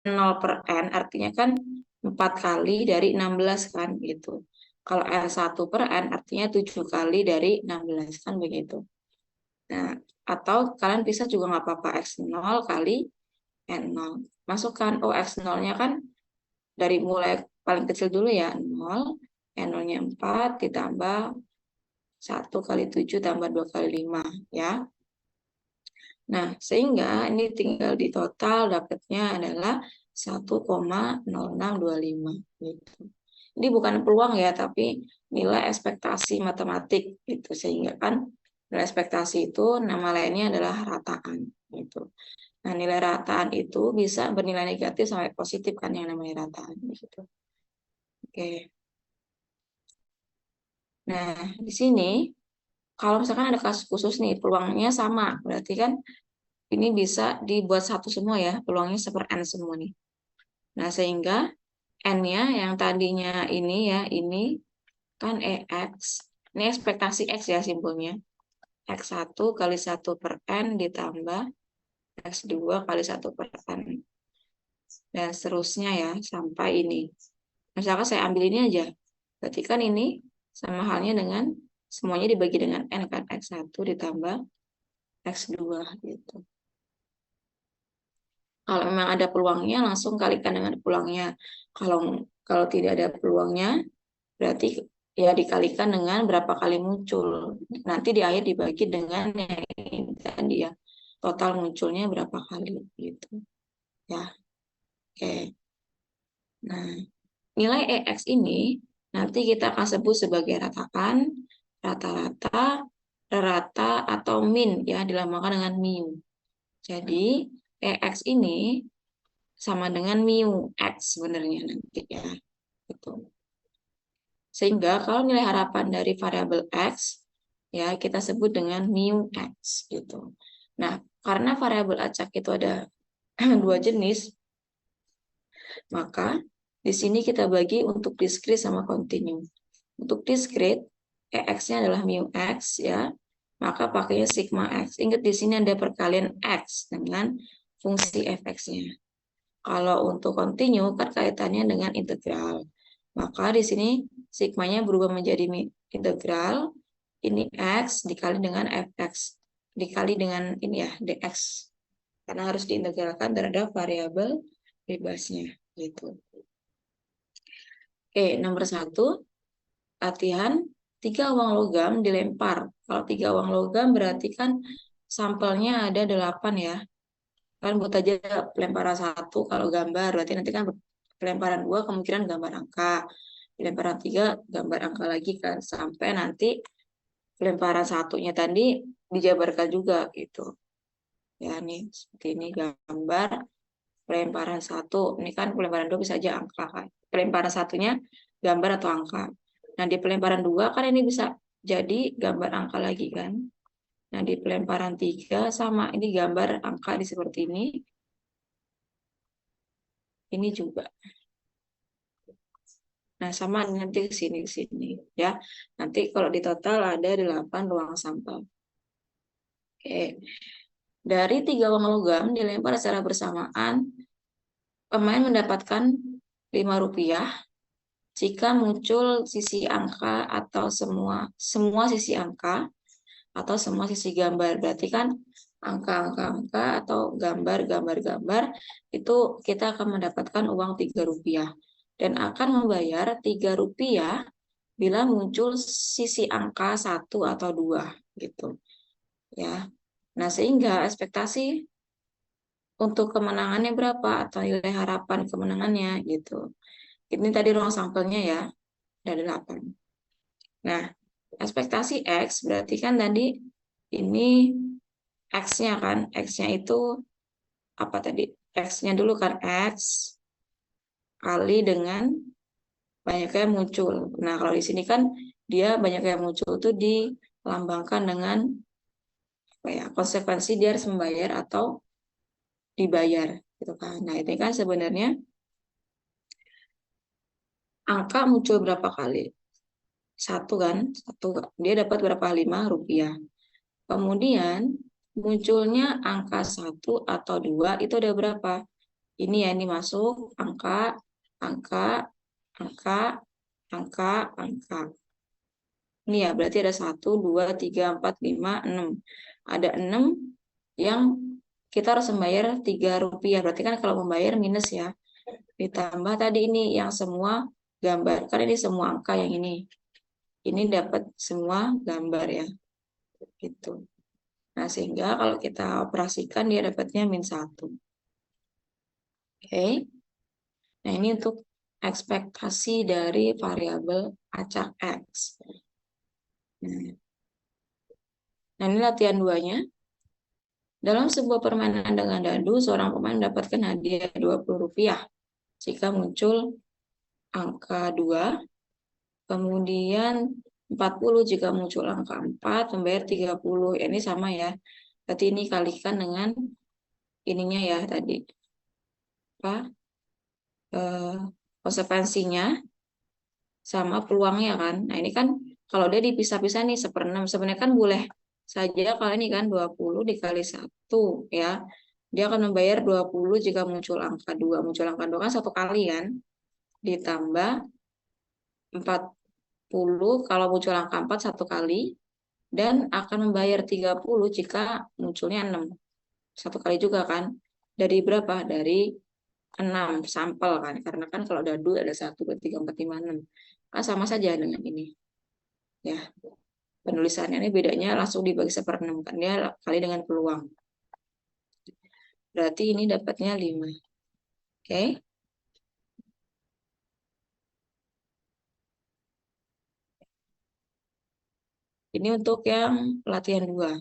0 per N artinya kan 4 kali dari 16 kan gitu. Kalau N1 per N artinya 7 kali dari 16 kan begitu. Nah, atau kalian bisa juga nggak apa-apa X0 kali N0. Masukkan X0-nya kan dari mulai paling kecil dulu ya 0, N0-nya 4 ditambah 1 kali 7 tambah 2 kali 5 ya. Nah, sehingga ini tinggal di total dapatnya adalah 1,0625 gitu. Ini bukan peluang ya, tapi nilai ekspektasi matematik gitu. Sehingga kan nilai ekspektasi itu nama lainnya adalah rataan gitu. Nah, nilai rataan itu bisa bernilai negatif sampai positif kan yang namanya rataan gitu. Oke. Nah, di sini kalau misalkan ada kasus khusus nih, peluangnya sama. Berarti kan ini bisa dibuat satu semua ya, peluangnya seper N semua nih. Nah, sehingga N-nya yang tadinya ini ya, ini kan EX. Ini ekspektasi X ya simpulnya. X1 kali 1 per N ditambah X2 kali 1 per N. Dan seterusnya ya, sampai ini. Misalkan saya ambil ini aja. Berarti kan ini sama halnya dengan semuanya dibagi dengan N kan. X1 ditambah X2 gitu. Kalau memang ada peluangnya, langsung kalikan dengan peluangnya. Kalau kalau tidak ada peluangnya, berarti ya dikalikan dengan berapa kali muncul. Nanti di akhir dibagi dengan yang ini tadi ya. Total munculnya berapa kali gitu. Ya. Oke. Nah, nilai EX ini nanti kita akan sebut sebagai rataan, rata-rata, rata atau min ya, dilambangkan dengan mu. Jadi EX ini sama dengan mu X sebenarnya nanti ya. Gitu. Sehingga kalau nilai harapan dari variabel X, ya kita sebut dengan mu X gitu. Nah, karena variabel acak itu ada dua jenis, maka di sini kita bagi untuk diskrit sama kontinu. Untuk diskrit, EX-nya adalah mu X ya, maka pakainya sigma X. Ingat di sini ada perkalian X dengan fungsi fx-nya. Kalau untuk kontinu kan kaitannya dengan integral. Maka di sini sigmanya berubah menjadi integral ini X dikali dengan fx dikali dengan ini ya dx karena harus diintegralkan terhadap variabel bebasnya gitu. Oke, nomor 1 latihan 3 uang logam dilempar. Kalau 3 uang logam berarti kan sampelnya ada 8 ya. Kan buat aja pelemparan 1 kalau gambar berarti nanti kan pelemparan 2 kemungkinan gambar angka. Pelemparan 3 gambar angka lagi kan sampai nanti pelemparan satunya tadi dijabarkan juga gitu. Ya nih seperti ini gambar pelemparan 1. Ini kan pelemparan 2 bisa aja angka kan. Pelemparan satunya gambar atau angka. Nah, di pelemparan 2 kan ini bisa jadi gambar angka lagi kan. Nah, di pelemparan 3 sama ini gambar angka di seperti ini. Ini juga. Nah, sama nanti ke sini ya. Nanti kalau di total ada 8 ruang sampel. Oke. Dari 3 uang logam dilempar secara bersamaan, pemain mendapatkan Rp5 jika muncul sisi angka atau semua sisi angka atau semua sisi gambar. Berarti kan angka-angka atau gambar-gambar itu kita akan mendapatkan uang Rp3 dan akan membayar Rp3 bila muncul sisi angka 1 atau 2 gitu. Ya. Nah, sehingga ekspektasi untuk kemenangannya berapa atau nilai harapan kemenangannya gitu. Ini tadi ruang sampelnya ya, ada 8. Nah, ekspektasi X berarti kan tadi ini X-nya kan, X-nya itu apa tadi? X-nya dulu kan X kali dengan banyak yang muncul. Nah, kalau di sini kan dia banyak yang muncul itu dilambangkan dengan apa ya? Konsekuensi dia harus membayar atau dibayar gitu kan. Nah, ini kan sebenarnya angka muncul berapa kali? 1 kan? 1 dia dapat berapa? Rp5. Kemudian munculnya angka 1 atau 2 itu ada berapa? Ini ya, ini masuk angka, angka, angka, angka, angka. Ini ya, berarti ada 1, 2, 3, 4, 5, 6. Ada 6 yang kita harus membayar Rp3. Berarti kan kalau membayar minus ya. Ditambah tadi ini yang semua gambar. Kan ini semua angka yang ini. Ini dapat semua gambar ya. Gitu. Nah, sehingga kalau kita operasikan dia dapatnya -1. Oke. Nah, ini untuk ekspektasi dari variabel acak X. Nah, ini latihan 2-nya. Dalam sebuah permainan dengan dadu, seorang pemain mendapatkan hadiah Rp20 jika muncul angka 2, kemudian 40 jika muncul angka 4, membayar 30. Ini sama ya. Berarti ini kalikan dengan ininya ya tadi. Apa? Konsekuensinya sama peluangnya kan. Nah, ini kan kalau dia dipisah-pisah nih 1/6, sebenarnya kan boleh saja kalau ini kan 20 dikali 1 ya. Dia akan membayar 20 jika muncul angka 2. Muncul angka 2 kan 1 kali kan. Ditambah 40 kalau muncul angka 4 1 kali. Dan akan membayar 30 jika munculnya 6. 1 kali juga kan. Dari berapa? Dari 6 sampel kan. Karena kan kalau dadu ada 1, 2, 3, 4, 5, 6. Kan sama saja dengan ini. Ya. Penulisannya ini bedanya langsung dibagi 1/6 kan dia kali dengan peluang. Berarti ini dapatnya 5. Oke. Ini untuk yang latihan 2.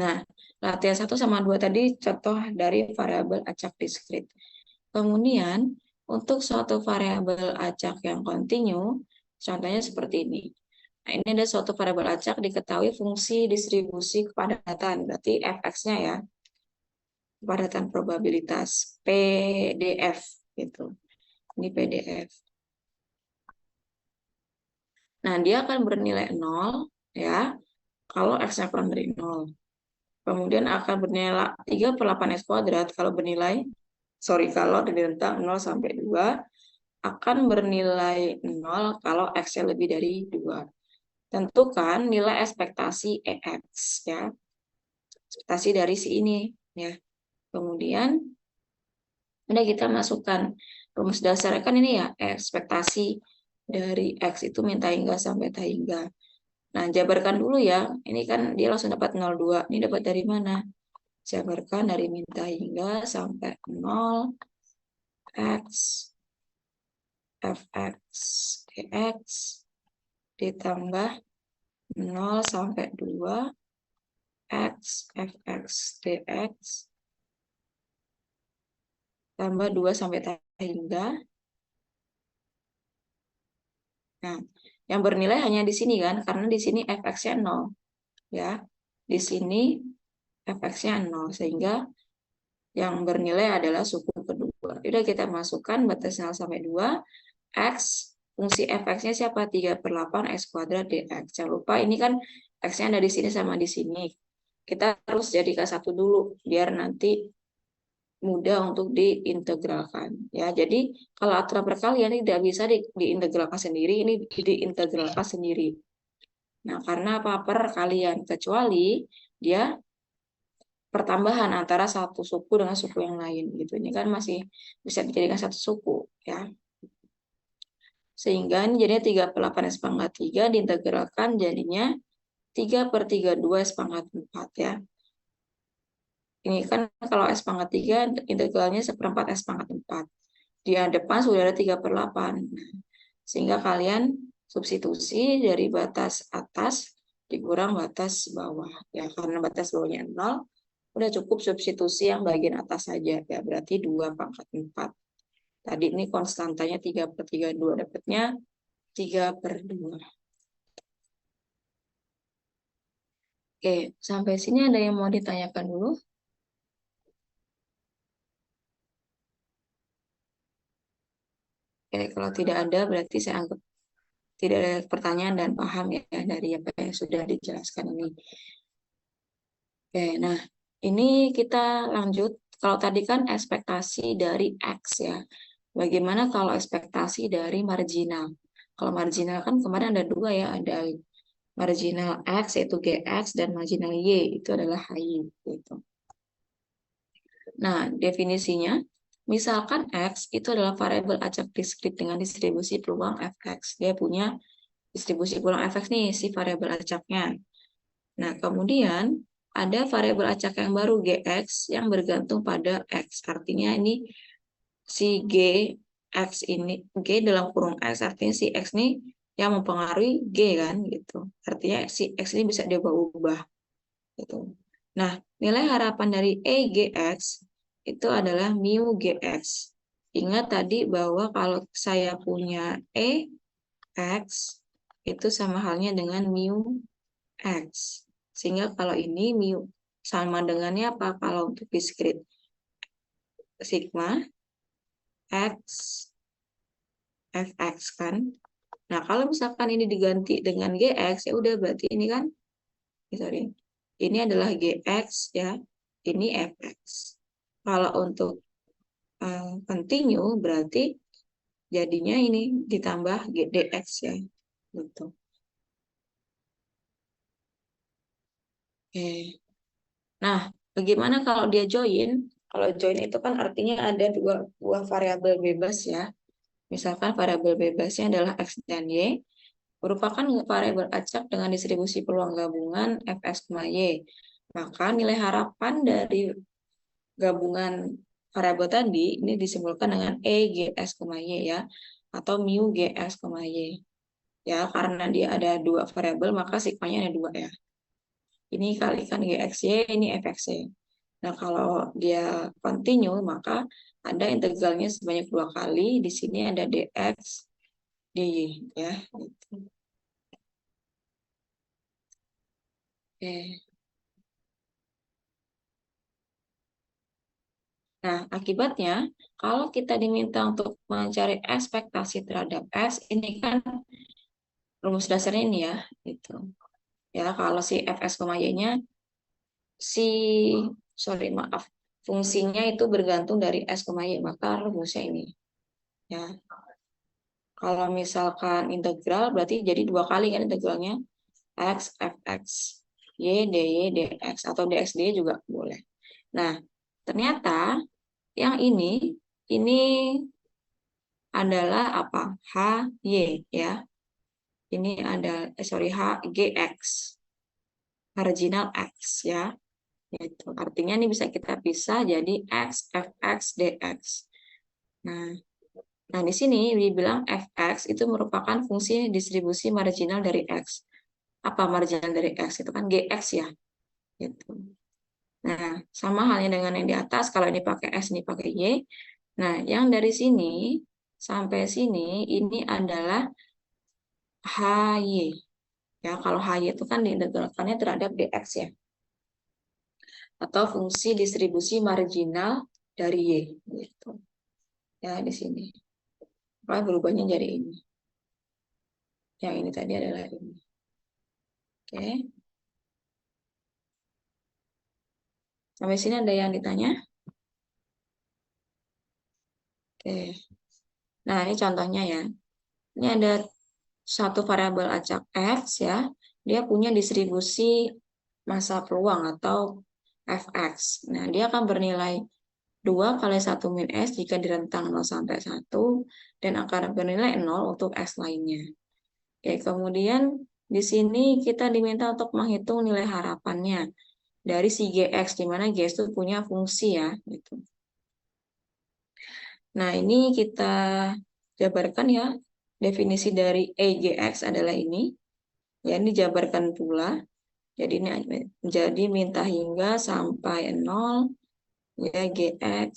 Nah, latihan 1 sama 2 tadi contoh dari variabel acak diskrit. Kemudian, untuk suatu variabel acak yang kontinu, contohnya seperti ini. Nah, ini ada suatu variabel acak diketahui fungsi distribusi kepadatan, berarti fx-nya ya. Kepadatan probabilitas PDF gitu. Ini PDF. Nah, dia akan bernilai 0 ya kalau x-nya kurang dari 0. Kemudian akan bernilai 3/8 x² kalau kalau dari rentang 0 sampai 2 akan bernilai 0 kalau x-nya lebih dari 2. Tentukan nilai ekspektasi EX ya. Ekspektasi dari si ini ya. Kemudian udah kita masukkan rumus dasarnya kan ini ya, ekspektasi dari X itu min tahingga sampai tahingga. Nah, jabarkan dulu ya. Ini kan dia langsung dapat 0,2. Ini dapat dari mana? Jabarkan dari min tahingga sampai 0 X fx dx ditambah 0 sampai 2 X fx dx tambah 2 sampai tahingga. Nah, yang bernilai hanya di sini kan, karena di sini fx-nya 0. Ya, di sini fx-nya 0, sehingga yang bernilai adalah suku kedua. Sudah kita masukkan batas 0 sampai 2, X, fungsi fx-nya siapa? 3/8 x² dx. Jangan lupa ini kan x-nya ada di sini sama di sini. Kita harus jadikan satu dulu, biar nanti mudah untuk diintegralkan. Ya, jadi kalau aturan perkalian ini tidak bisa diintegralkan sendiri, ini diintegralkan sendiri. Nah, karena apa? Perkalian, kecuali dia pertambahan antara satu suku dengan suku yang lain gitu. Ini kan masih bisa dijadikan satu suku ya. Sehingga ini jadinya 3/8 x² diintegralkan jadinya 3/32 x², ya. Ini kan kalau x², integralnya 1/4 x². Di depan sudah ada 3/8. Sehingga kalian substitusi dari batas atas dikurang batas bawah. Ya, karena batas bawahnya 0, udah cukup substitusi yang bagian atas saja. Ya, berarti 2/4. Tadi ini konstantanya 3/32, dapatnya 3/2. Oke, sampai sini ada yang mau ditanyakan dulu? Oke, kalau tidak ada berarti saya anggap tidak ada pertanyaan dan paham ya dari apa yang sudah dijelaskan ini. Oke, nah ini kita lanjut Kalau tadi kan ekspektasi dari X ya. Bagaimana kalau ekspektasi dari marginal? Kalau marginal kan kemarin ada dua ya, ada marginal X yaitu GX dan marginal Y itu adalah HY gitu. Nah, definisinya misalkan X itu adalah variabel acak diskrit dengan distribusi peluang Fx. Dia punya distribusi peluang Fx nih si variabel acaknya. Nah, kemudian ada variabel acak yang baru Gx yang bergantung pada X. Artinya ini si Gx ini, G dalam kurung X, artinya si X ini yang mempengaruhi G kan gitu. Artinya si X ini bisa diubah-ubah gitu. Nah, nilai harapan dari EGX itu adalah mu GX. Ingat tadi bahwa kalau saya punya EX itu sama halnya dengan mu X. Sehingga kalau ini mu sama dengannya apa? Kalau untuk diskrit sigma X Fx kan. Nah, kalau misalkan ini diganti dengan GX ya udah berarti ini kan sorry. Ini adalah GX ya. Ini Fx. Kalau untuk continue berarti jadinya ini ditambah dx ya gitu. Oke. Nah, bagaimana kalau dia join? Kalau join itu kan artinya ada dua buah variabel bebas ya. Misalkan variabel bebasnya adalah x dan y, merupakan variabel acak dengan distribusi peluang gabungan fx, y. Maka nilai harapan dari gabungan variabel tadi ini disimbolkan dengan e gs, y ya, atau mu gs, y. Ya, karena dia ada dua variabel maka sigmanya ada dua ya. Ini kalikan gxy, ini fxy. Nah, kalau dia continue maka ada integralnya sebanyak dua kali. Di sini ada dx dy ya. Gitu. Oke. Nah, akibatnya kalau kita diminta untuk mencari ekspektasi terhadap S, ini kan rumus dasarnya ini ya, gitu. Ya, kalau si fx, y-nya si sorry maaf fungsinya itu bergantung dari s, y, maka rumusnya ini ya. Kalau misalkan integral berarti jadi dua kali kan integralnya x fx y dy dx atau dx dy juga boleh. Nah, ternyata yang ini adalah apa? HY ya. Ini ada sorry HGX marginal X ya. Itu artinya ini bisa kita pisah jadi X Fx dx. Nah, di sini dibilang Fx itu merupakan fungsi distribusi marginal dari X. Apa marginal dari X? Itu kan Gx ya. Gitu. Nah, sama halnya dengan yang di atas, kalau ini pakai S, ini pakai Y. Nah, yang dari sini sampai sini ini adalah HY. Ya, kalau HY itu kan diintegralkannya terhadap dx ya. Atau fungsi distribusi marginal dari Y. Gitu. Ya, di sini. Maka berubahnya jadi ini. Yang ini tadi adalah ini. Oke. Sampai sini ada yang ditanya? Oke. Nah, ini contohnya ya. Ini ada satu variabel acak X ya. Dia punya distribusi massa peluang atau Fx. Nah, dia akan bernilai 2 kali 1 min S jika di rentang 0 sampai 1 dan akan bernilai 0 untuk S lainnya. Oke, kemudian di sini kita diminta untuk menghitung nilai harapannya dari si GX, di mana GX itu punya fungsi ya. Gitu. Nah, ini kita jabarkan ya. Definisi dari EGX adalah ini. Ya, ini jabarkan pula. Jadi ini jadi minta hingga sampai 0 ya GX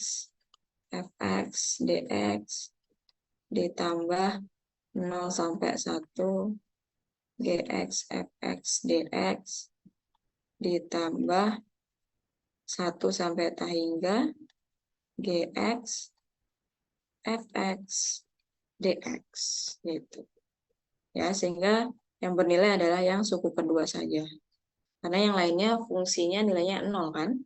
Fx dx ditambah 0 sampai 1 GX Fx dx ditambah 1 sampai tak hingga GX Fx dx gitu. Ya, sehingga yang bernilai adalah yang suku kedua saja. Karena yang lainnya fungsinya nilainya 0 kan.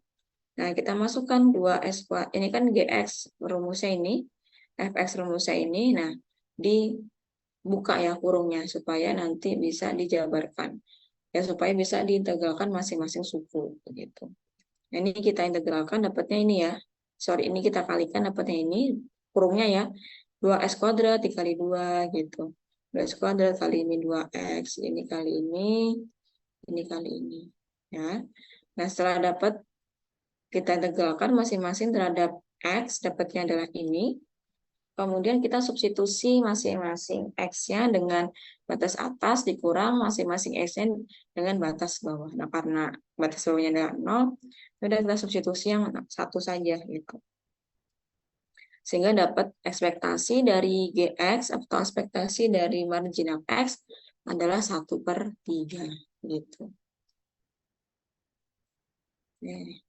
Nah, kita masukkan 2x kuadrat. Ini kan gx rumusnya ini, fx rumusnya ini. Nah, dibuka ya kurungnya supaya nanti bisa dijabarkan. Ya, supaya bisa diintegralkan masing-masing suku begitu. Nah, ini kita integralkan dapatnya ini ya. Sorry, ini kita kalikan dapatnya ini kurungnya ya. 2x kuadrat dikali 2 gitu. 2x kuadrat kali ini 2x, ini kali ini kali ini. Ya. Nah, setelah dapat kita integralkan masing-masing terhadap x, dapatnya adalah ini. Kemudian kita substitusi masing-masing x-nya dengan batas atas dikurang masing-masing x-nya dengan batas bawah. Nah, karena batas bawahnya adalah 0, sudah kita substitusi yang satu saja gitu. Sehingga dapat ekspektasi dari gx atau ekspektasi dari marginal x adalah 1/3 gitu. Oke.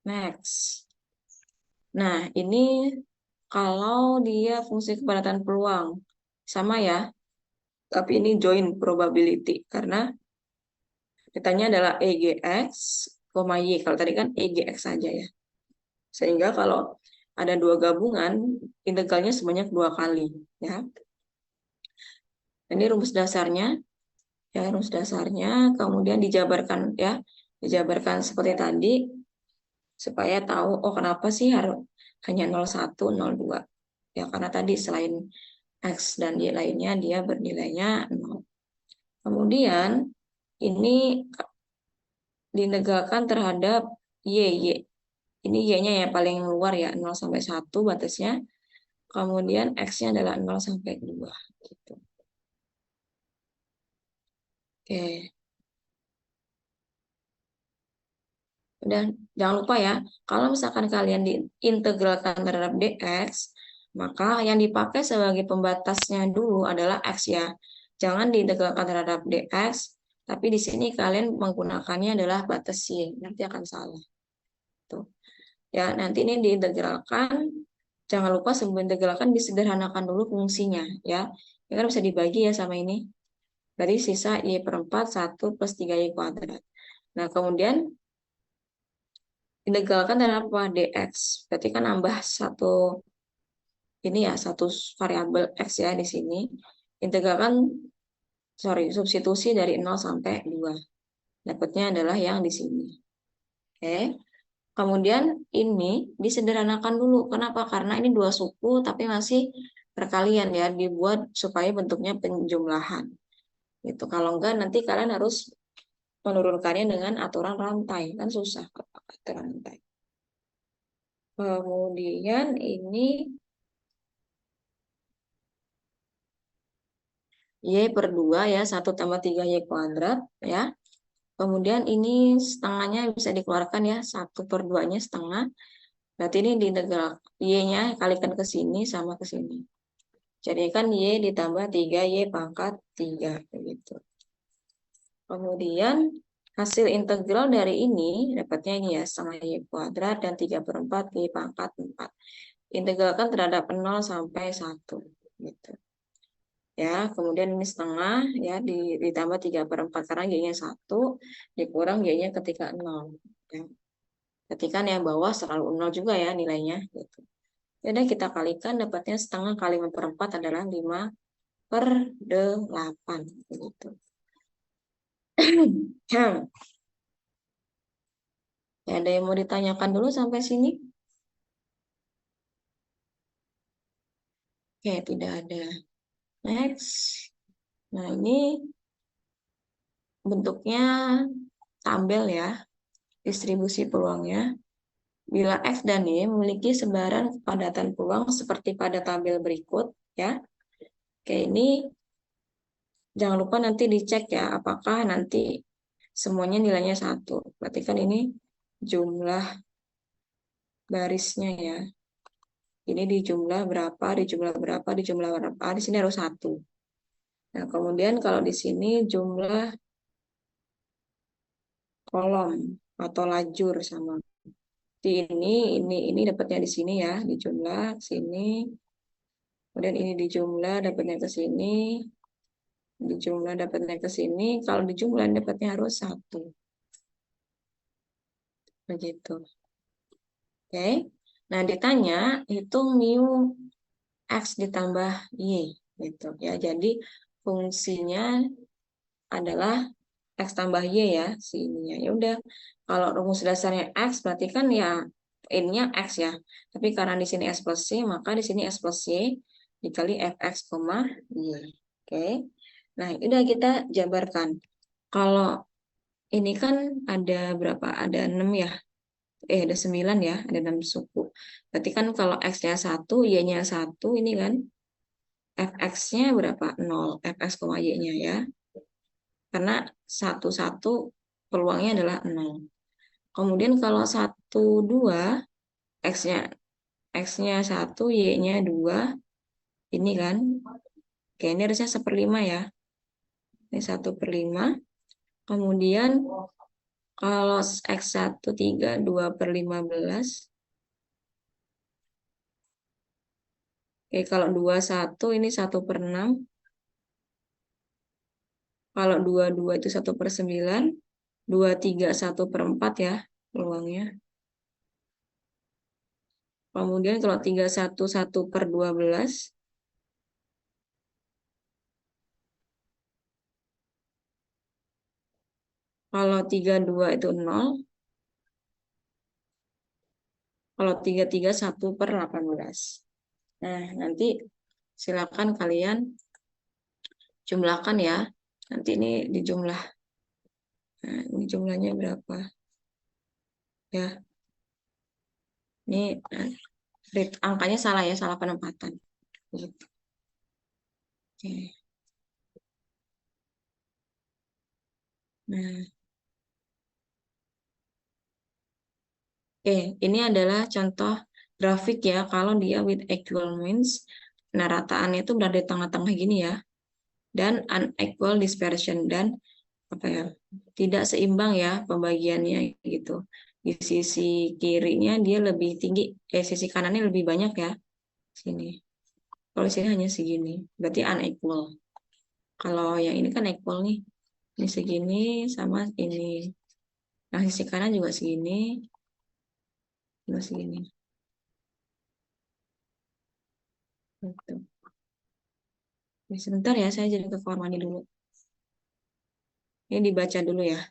Next. Nah, ini kalau dia fungsi kepadatan peluang sama ya, tapi ini join probability karena kitanya adalah EGX, Y. Kalau tadi kan EGX saja ya. Sehingga kalau ada dua gabungan, integralnya sebanyak 2 kali. Ya. Ini rumus dasarnya. Ya, rumus dasarnya. Kemudian dijabarkan ya. Dijabarkan seperti tadi. Supaya tahu, oh kenapa sih harus hanya 0,1, 0,2. Ya, karena tadi selain X dan Y lainnya, dia bernilainya 0. Kemudian, ini diintegralkan terhadap Y. Ini Y-nya yang paling luar ya, 0 sampai 1 batasnya. Kemudian X-nya adalah 0 sampai 2. Gitu. Oke. Dan jangan lupa ya, kalau misalkan kalian diintegralkan terhadap dx, maka yang dipakai sebagai pembatasnya dulu adalah x ya. Jangan diintegralkan terhadap dx, tapi di sini kalian menggunakannya adalah batas y. Nanti akan salah. Tuh. Ya, nanti ini diintegralkan. Jangan lupa sebelum integralkan disederhanakan dulu fungsinya ya. Ini kan bisa dibagi ya sama ini. Dari sisa y/4 1 plus 3y kuadrat. Nah, kemudian integralkan terhadap apa? Dx. Berarti kan nambah satu ini ya, satu variabel x ya di sini. Integralkan substitusi dari 0 sampai 2. Dapatnya adalah yang di sini. Oke. Kemudian ini disederhanakan dulu. Kenapa? Karena ini dua suku tapi masih perkalian ya, dibuat supaya bentuknya penjumlahan. Itu kalau enggak nanti kalian harus menurunkannya dengan aturan rantai. Kan susah aturan rantai. Kemudian ini Y/2 ya, 1 tambah 3Y kuadrat ya. Kemudian ini setengahnya bisa dikeluarkan ya, 1/2-nya setengah. Berarti ini diintegral Y-nya kalikan ke sini sama ke sini. Jadi kan Y ditambah 3Y pangkat 3 begitu. Kemudian hasil integral dari ini dapatnya ini ya, setengah Y kuadrat dan 3/4 Y pangkat 4. Integralkan terhadap 0 sampai 1 gitu. Ya, kemudian ini setengah ya ditambah 3/4 karena y-nya 1 dikurang y-nya ketika 0 ya. Ketika yang bawah selalu 0 juga ya nilainya gitu. Jadi kita kalikan dapatnya setengah kali 4/4 adalah 5/8 gitu. Ya, ada yang mau ditanyakan dulu sampai sini? Oke, tidak ada. Next. Nah, ini bentuknya tabel ya, distribusi peluangnya. Bila X dan Y memiliki sebaran kepadatan peluang seperti pada tabel berikut, ya. Oke, ini jangan lupa nanti dicek ya, apakah nanti semuanya nilainya 1. Berarti kan ini jumlah barisnya ya. Ini di jumlah berapa, di jumlah berapa, di jumlah berapa. Di sini harus 1. Nah, kemudian kalau di sini jumlah kolom atau lajur sama. Di ini dapatnya di sini ya, di jumlah sini. Kemudian ini di jumlah dapatnya ke sini. Di jumlah dapatnya ke sini. Kalau di jumlah dapatnya harus 1. begitu. Oke. Nah, ditanya hitung mu X ditambah Y gitu ya. Jadi fungsinya adalah X tambah Y ya, si ininya. Ya udah, kalau rumus dasarnya X berarti kan ya ininya X ya. Tapi karena di sini X plus Y, maka di sini X plus Y dikali Fx, Y. Oke. Nah, udah kita jabarkan. Kalau ini kan ada berapa? Ada 6 ya. Ada 9 ya, ada 6 suku. Berarti kan kalau X-nya 1, Y-nya 1, ini kan Fx-nya berapa? 0, Fx, Y-nya ya. Karena satu-satu peluangnya adalah 0. Kemudian kalau 1, 2, X-nya X-nya 1, Y-nya 2, ini kan. Oke, ini harusnya 1/5 ya. Ini 1/5. Kemudian kalau X1, 3, 2/15. Oke, kalau 2, 1, ini 1/6. Kalau 2, 2 itu 1/9. 2, 3, 1/4 ya peluangnya. Kemudian kalau 3, 1, 1/12. Kalau 3, 2 itu 0. Kalau 3, 3, 1/18. Nah, nanti silakan kalian jumlahkan ya. Nanti ini dijumlah. Nah, ini jumlahnya berapa? Ya, ini angkanya salah ya, salah penempatan. Gitu. Oke. Nah, oke, ini adalah contoh grafik ya. Kalau dia with equal means, nah rataannya itu berada di tengah-tengah gini ya. Dan unequal dispersion dan apa ya, tidak seimbang ya pembagiannya gitu. Di sisi kirinya dia lebih tinggi, sisi kanannya lebih banyak ya. Sini. Kalau di sini hanya segini, berarti unequal. Kalau yang ini kan equal nih. Ini segini sama ini. Nah, sisi kanan juga segini, juga segini. Gitu. Sebentar ya, saya jadi ke kamar mandi dulu. Ini dibaca dulu ya.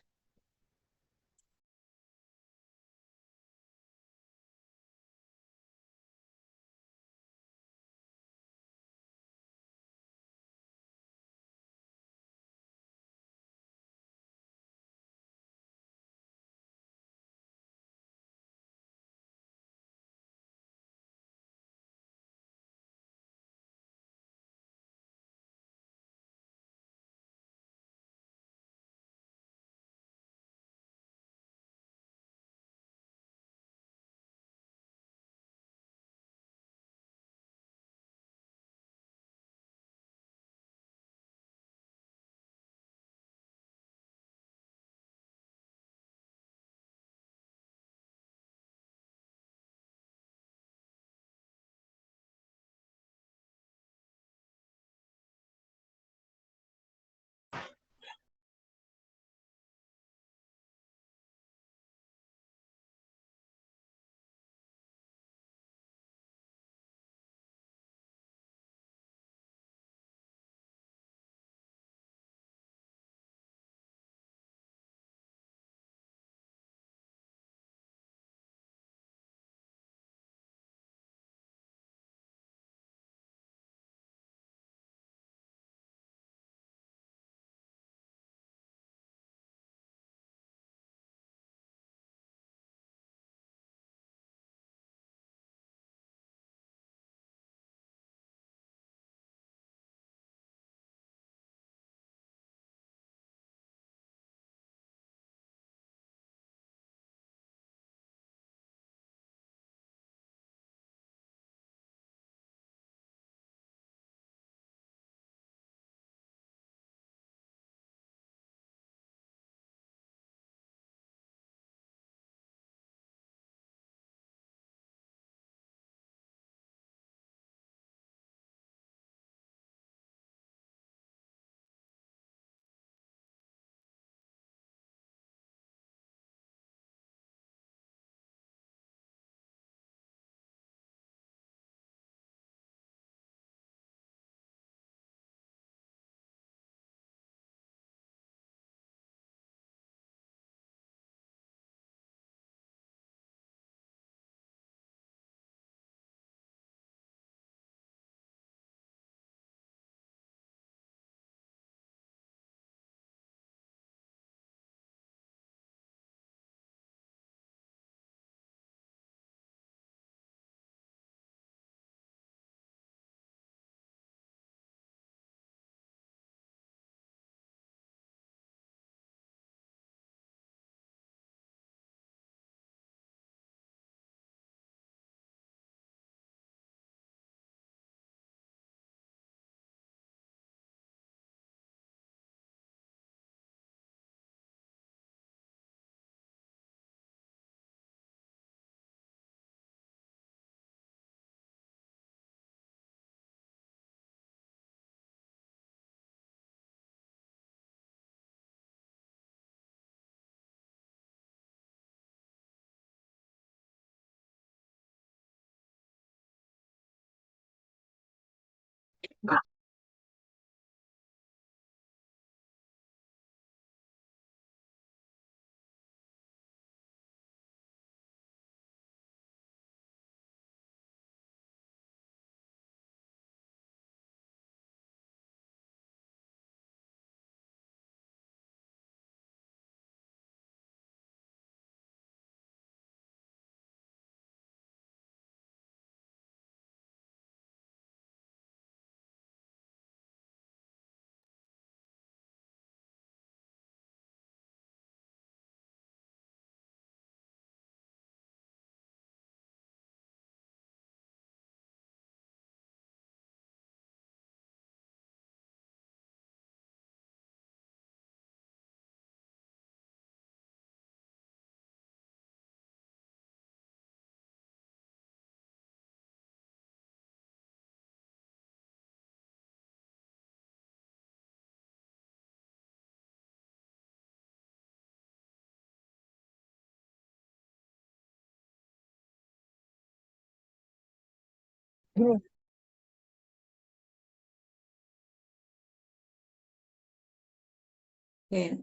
Oke,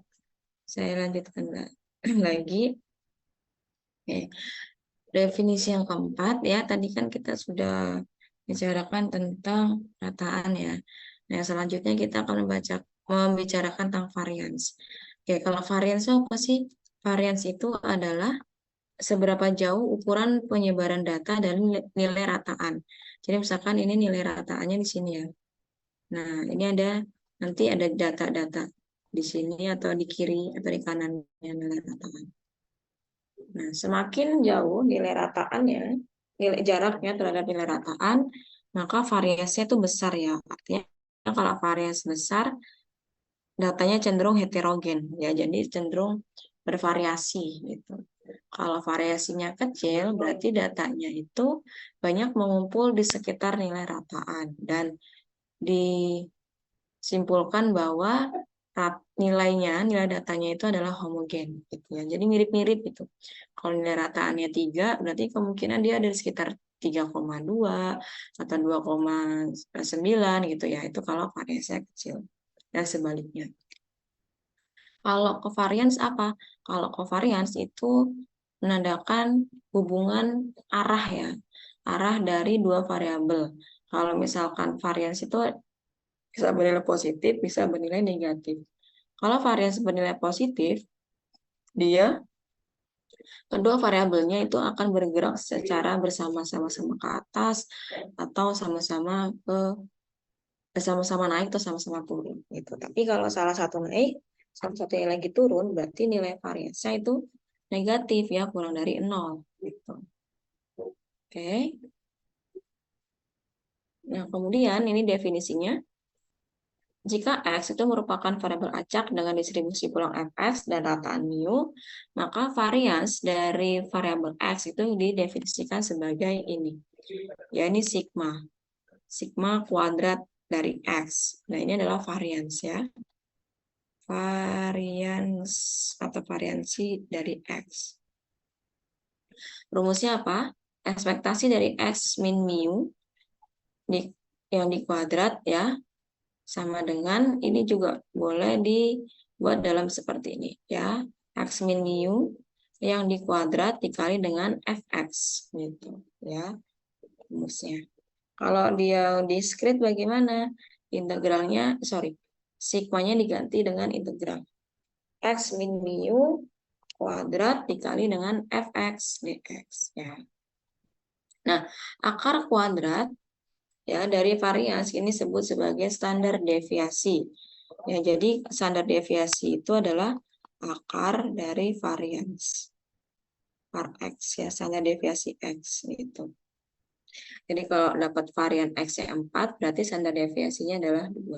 saya lanjutkan lagi. Oke. Definisi yang keempat ya, tadi kan kita sudah bicarakan tentang rataan ya. Nah, selanjutnya kita akan membicarakan tentang varians. Oke, kalau varians itu apa sih? Varians itu adalah seberapa jauh ukuran penyebaran data dan nilai rataan. Jadi misalkan ini nilai rataannya di sini ya. Nah, ini nanti ada data-data di sini atau di kiri atau di kanannya nilai rataan. Nah, semakin jauh nilai rataannya, nilai jaraknya terhadap nilai rataan, maka variasinya itu besar ya. Artinya kalau variasi besar, datanya cenderung heterogen ya, jadi cenderung bervariasi gitu. Kalau variasinya kecil, berarti datanya itu banyak mengumpul di sekitar nilai rataan dan disimpulkan bahwa nilai datanya itu adalah homogen gitu ya. Jadi mirip-mirip itu. Kalau nilai rataannya 3, berarti kemungkinan dia ada di sekitar 3,2 atau 2,9 gitu ya. Itu kalau variasinya kecil. Dan sebaliknya. Kalau covariance apa? Kalau covariance itu menandakan hubungan arah ya. Arah dari dua variabel. Kalau misalkan variance itu bisa bernilai positif, bisa bernilai negatif. Kalau varians bernilai positif, dia kedua variabelnya itu akan bergerak secara bersama-sama ke atas atau sama-sama naik atau sama-sama turun gitu. Tapi kalau salah satu naik, salah satunya lagi turun, berarti nilai variansnya itu negatif ya, kurang dari 0 gitu. Oke. Nah, kemudian ini definisinya. Jika X itu merupakan variabel acak dengan distribusi pulang Fx dan rataan mu, maka varians dari variabel X itu didefinisikan sebagai ini, yakni sigma. Sigma kuadrat dari X. Nah, ini adalah varians ya. Varians atau variansi dari X. Rumusnya apa? Ekspektasi dari X min mu yang di kuadrat ya, sama dengan ini juga boleh dibuat dalam seperti ini ya, x min mu yang di kuadrat dikali dengan fx gitu ya rumusnya. Kalau dia diskrit bagaimana? Integralnya, sigmanya diganti dengan integral x min mu kuadrat dikali dengan fx dx ya. Nah, akar kuadrat ya dari varians ini disebut sebagai standar deviasi. Ya, jadi standar deviasi itu adalah akar dari varians. Var X ya, standar deviasi X gitu. Jadi kalau dapat varian X yang 4, berarti standar deviasinya adalah 2.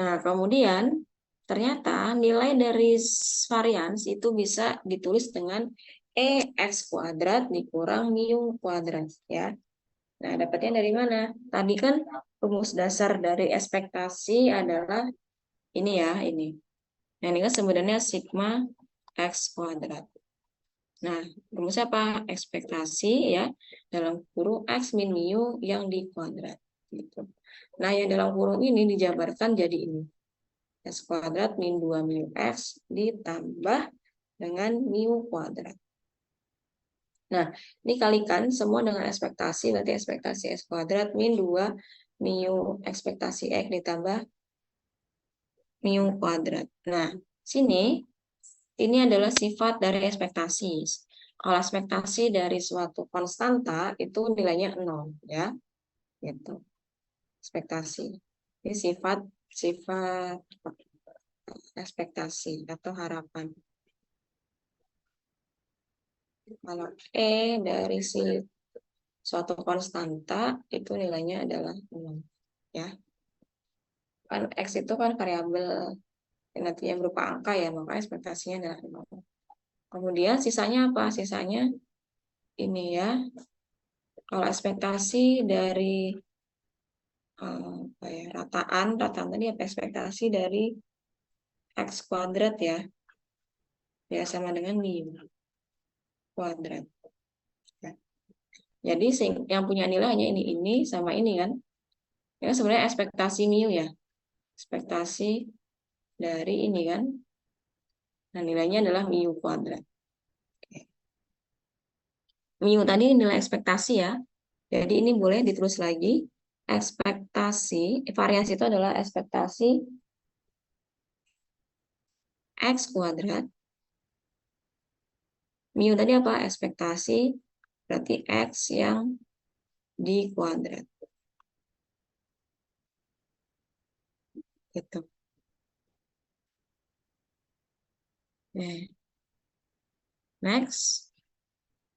Nah, kemudian ternyata nilai dari varians itu bisa ditulis dengan EX kuadrat dikurang mu kuadrat ya. Nah, dapatnya dari mana? Tadi kan rumus dasar dari ekspektasi adalah ini ya, ini. Nah, ini kan sebenarnya sigma X kuadrat. Nah, rumusnya apa? Ekspektasi ya dalam kurung X min mu yang di kuadrat. Gitu. Nah, yang dalam kurung ini dijabarkan jadi ini. X kuadrat min 2 mu X ditambah dengan mu kuadrat. Nah, ini kalikan semua dengan ekspektasi, nanti ekspektasi X kuadrat min 2 mu ekspektasi X ditambah mu kuadrat. Nah, sini ini adalah sifat dari ekspektasi. Kalau ekspektasi dari suatu konstanta itu nilainya 0 ya. Gitu. Ekspektasi. Ini sifat ekspektasi atau harapan. Kalau dari suatu konstanta itu nilainya adalah 0 ya. Kan X itu kan variabel yang nantinya berupa angka ya, maka ekspektasinya adalah 0. Kemudian sisanya apa? Sisanya ini ya. Kalau ekspektasi dari apa ya, rataan tadi apa ekspektasi dari X kuadrat ya. Ya sama dengan mu kuadrat. Ya. Jadi yang punya nilai hanya ini sama ini kan. Ya sebenarnya ekspektasi mu ya. Ekspektasi dari ini kan. Nah, nilainya adalah mu kuadrat. Mu tadi nilai ekspektasi ya. Jadi ini boleh ditulis lagi. Ekspektasi, variasi itu adalah ekspektasi X kuadrat. Mu tadi apa? Ekspektasi berarti X yang di kuadrat. Gitu. Next.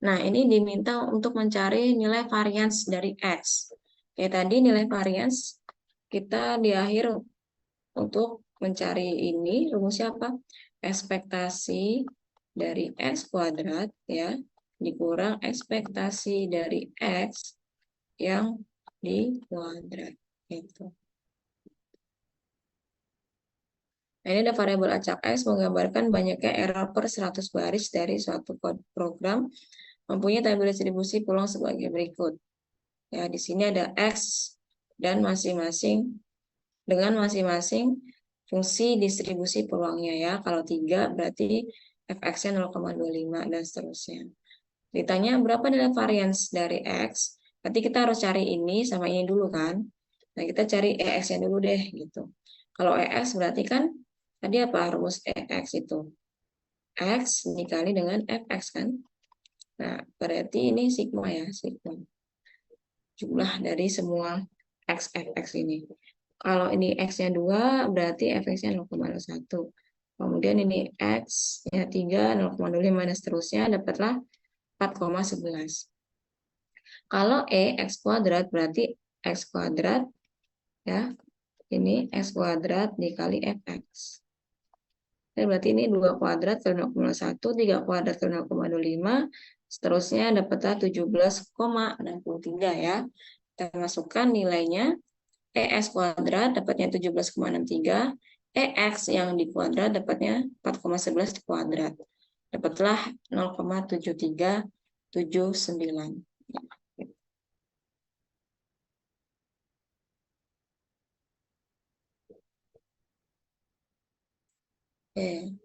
Nah, ini diminta untuk mencari nilai varians dari X. Kayak tadi nilai varians kita di akhir untuk mencari ini rumusnya apa? Ekspektasi dari X kuadrat ya dikurang ekspektasi dari X yang di kuadrat. Gitu. Nah, ini ada variabel acak X menggambarkan banyaknya error per 100 baris dari suatu program mempunyai tabel distribusi peluang sebagai berikut. Ya, di sini ada X dan dengan masing-masing fungsi distribusi peluangnya ya. Kalau 3 berarti fx-nya 0,25 dan seterusnya. Ditanya berapa nilai varians dari X, berarti kita harus cari ini sama ini dulu kan. Nah, kita cari EX-nya dulu deh gitu. Kalau EX berarti kan tadi apa rumus EX itu? X dikali dengan fx kan. Nah, berarti ini sigma ya, sigma. Jumlah dari semua X, fx ini. Kalau ini X-nya 2, berarti fx-nya 0,01. Kemudian ini X-nya 3, 0,05, dan seterusnya, dapatlah 4,11. Kalau X kuadrat, berarti X kuadrat, ya, ini X kuadrat dikali fx. Berarti ini 2 kuadrat kali 0,1, 3 kuadrat kali 0,25, seterusnya dapatlah 17,63 ya. Kita masukkan nilainya, EX kuadrat dapatnya 17,63, EX yang di kuadrat dapatnya 4,11 kuadrat. Dapatlah 0,7379. Oke.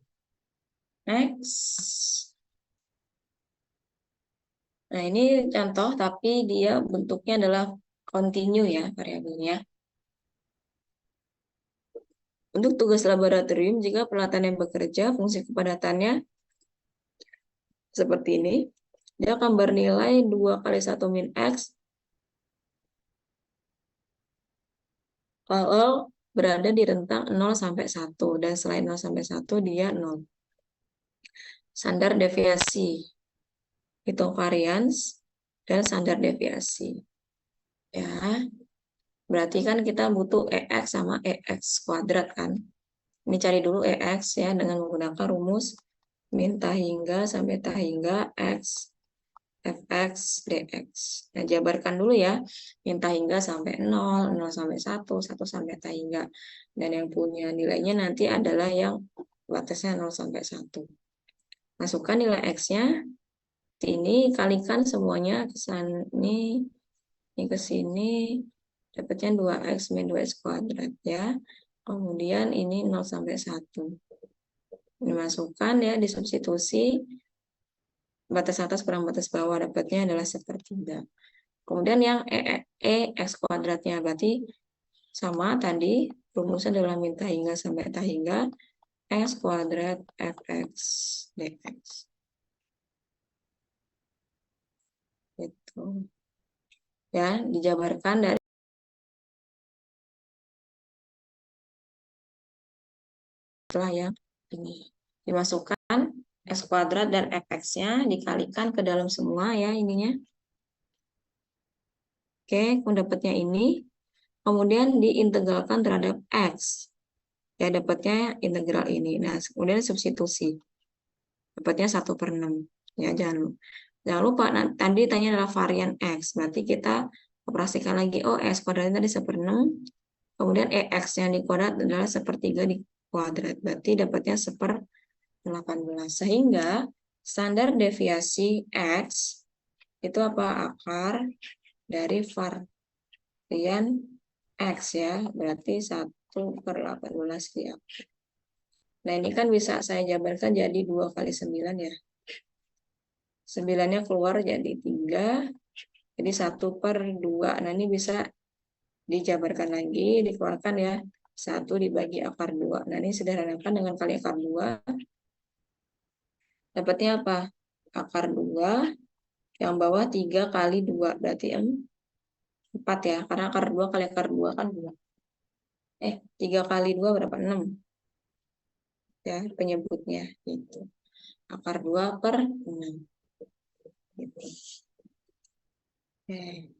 Next. Nah, ini contoh tapi dia bentuknya adalah continue ya variabelnya. Untuk tugas laboratorium, jika peralatan yang bekerja, fungsi kepadatannya seperti ini. Dia akan bernilai 2 kali 1 min X kalau berada di rentang 0 sampai 1. Dan selain 0 sampai 1, dia 0. Standar deviasi. Hitung varians dan standar deviasi. Ya, berarti kan kita butuh EX sama EX kuadrat kan. Ini cari dulu EX ya dengan menggunakan rumus min tahingga sampai tahingga X fx dx. Nah, jabarkan dulu ya. Min tahingga sampai 0, 0 sampai 1, 1 sampai tahingga. Dan yang punya nilainya nanti adalah yang batasnya 0 sampai 1. Masukkan nilai X-nya Ini kalikan semuanya ke sini, ini ke sini, dapatnya 2x min 2x kuadrat ya. Kemudian ini 0 sampai 1. Dimasukkan ya, disubstitusi. Batas atas kurang batas bawah, dapatnya adalah 1/3. Kemudian yang x kuadratnya berarti sama tadi, rumusan dalam min tak hingga sampai tak hingga x kuadrat fx dx. Itu. Ya, dijabarkan dari setelah yang ini. Dimasukkan x kuadrat dan fx-nya dikalikan ke dalam semua ya ininya. Oke, dapatnya ini. Kemudian diintegralkan terhadap x. Ya, dapatnya integral ini. Nah, kemudian substitusi. Dapatnya 1/6. Ya, jangan lupa tadi tanya adalah varian x. Berarti kita operasikan lagi. Oh, x kuadratnya tadi 1/6. Kemudian x yang di kuadrat adalah 1/3 di kuadrat. Berarti dapatnya 1/18. Sehingga standar deviasi x itu apa? Akar dari varian x ya. Berarti 1/18 di akar. Nah, ini kan bisa saya jabarkan jadi 2 kali 9 ya. 9-nya keluar jadi 3. Jadi 1/2. Nah, ini bisa dijabarkan lagi, dikeluarkan ya. 1 dibagi akar 2. Nah, ini sederhanakan dengan kali akar 2. Dapatnya apa? Akar 2. Yang bawah 3 kali 2. Berarti 4 ya. Karena akar 2 kali akar 2 kan 2. 3 kali 2 berapa? 6. Ya, penyebutnya. Gitu. Akar 2/6. Gitu. Oke.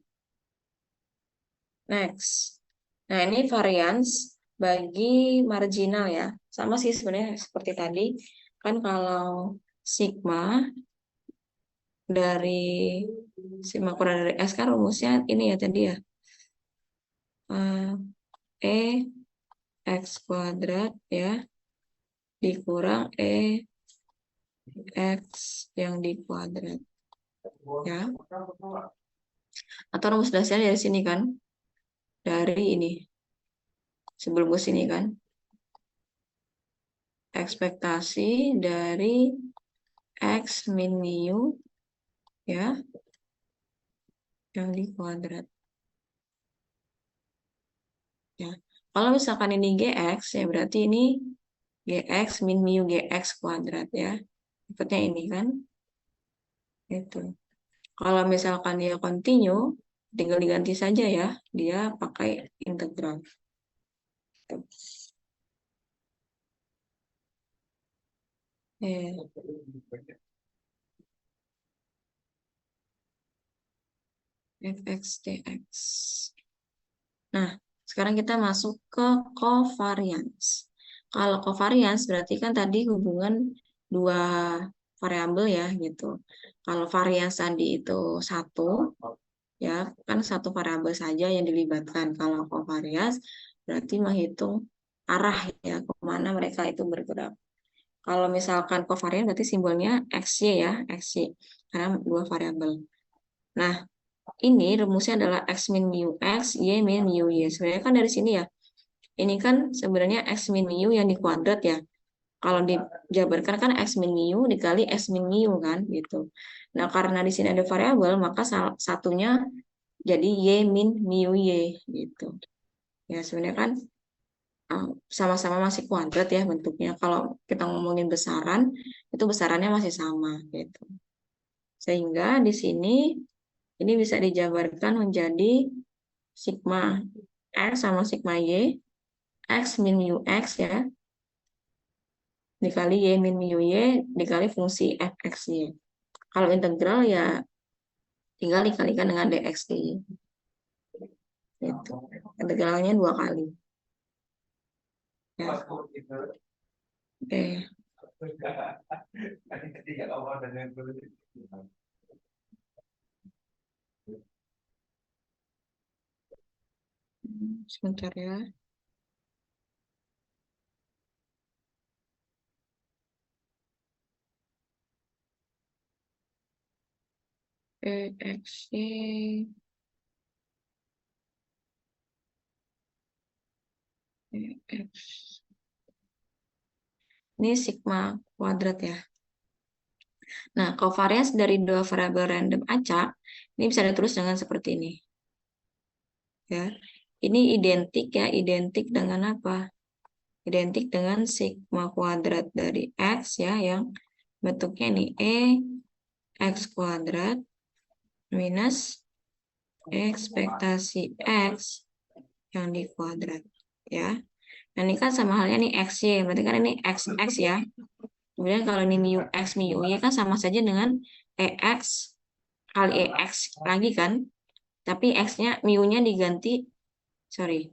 Next. Nah, ini varians bagi marginal ya. Sama sih sebenarnya seperti tadi. Kan kalau sigma dari sigma kurang dari S kan rumusnya ini ya tadi ya. X kuadrat ya dikurang X yang di kuadrat ya. Atau rumus dasarnya dari sini kan. Dari ini. Sebelum ke sini kan. Ekspektasi dari X min mu ya yang di kuadrat ya. Kalau misalkan ini gx ya berarti ini gx min mu gx kuadrat ya. Dapatnya ini kan itu. Kalau misalkan dia continue tinggal diganti saja ya, dia pakai integral. Fx dx. Nah, sekarang kita masuk ke covariance. Kalau covariance berarti kan tadi hubungan dua variabel ya gitu. Kalau variance tadi itu satu, ya kan satu variabel saja yang dilibatkan. Kalau covariance berarti menghitung arah ya kemana mereka itu bergerak. Kalau misalkan covariance berarti simbolnya XY ya, XY karena dua variabel. Nah, ini rumusnya adalah X min mu X, Y min mu Y. Sebenarnya kan dari sini ya. Ini kan sebenarnya X min mu yang di kuadrat ya. Kalau dijabarkan kan X min mu dikali X min mu kan gitu. Nah, karena di sini ada variabel, maka satunya jadi Y min mu Y gitu. Ya, sebenarnya kan sama-sama masih kuadrat ya bentuknya. Kalau kita ngomongin besaran, itu besarannya masih sama gitu. Sehingga di sini ini bisa dijabarkan menjadi sigma X sama sigma Y, X min mu X ya, dikali Y min mu Y, dikali fungsi fx-y. Kalau integral ya tinggal dikalikan dengan dx dy. Gitu. Integralnya 2 kali. Ya. Oke. Sebentar ya. EXY EX. Ini sigma kuadrat ya. Nah, covariance dari dua variabel random acak ini bisa ditulis dengan seperti ini. Ya. Ini identik ya, identik dengan apa? Identik dengan sigma kuadrat dari X ya, yang bentuknya ini X kuadrat minus ekspektasi X yang di kuadrat ya. Nah, ini kan sama halnya nih XY, berarti kan ini XX ya. Kemudian kalau ini mu X, mu Y kan sama saja dengan EX kali EX lagi kan. Tapi X-nya, mu-nya diganti, sorry.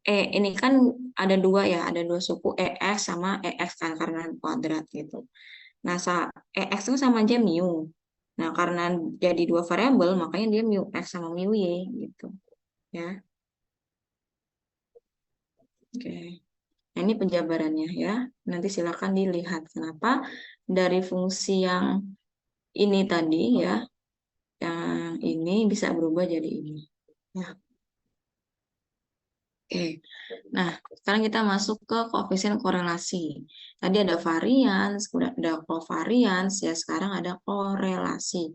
Ini kan ada dua ya, ada dua suku EX sama EX kan, karena kuadrat gitu. Nah, EX itu sama aja mu. Nah, karena jadi dua variabel, makanya dia mu X sama mu Y gitu. Ya, oke. Nah, ini penjabarannya ya. Nanti silakan dilihat kenapa dari fungsi yang ini tadi ya, yang ini bisa berubah jadi ini. Ya. Oke. Nah, sekarang kita masuk ke koefisien korelasi. Tadi ada varians, kemudian ada covariance, ya sekarang ada korelasi.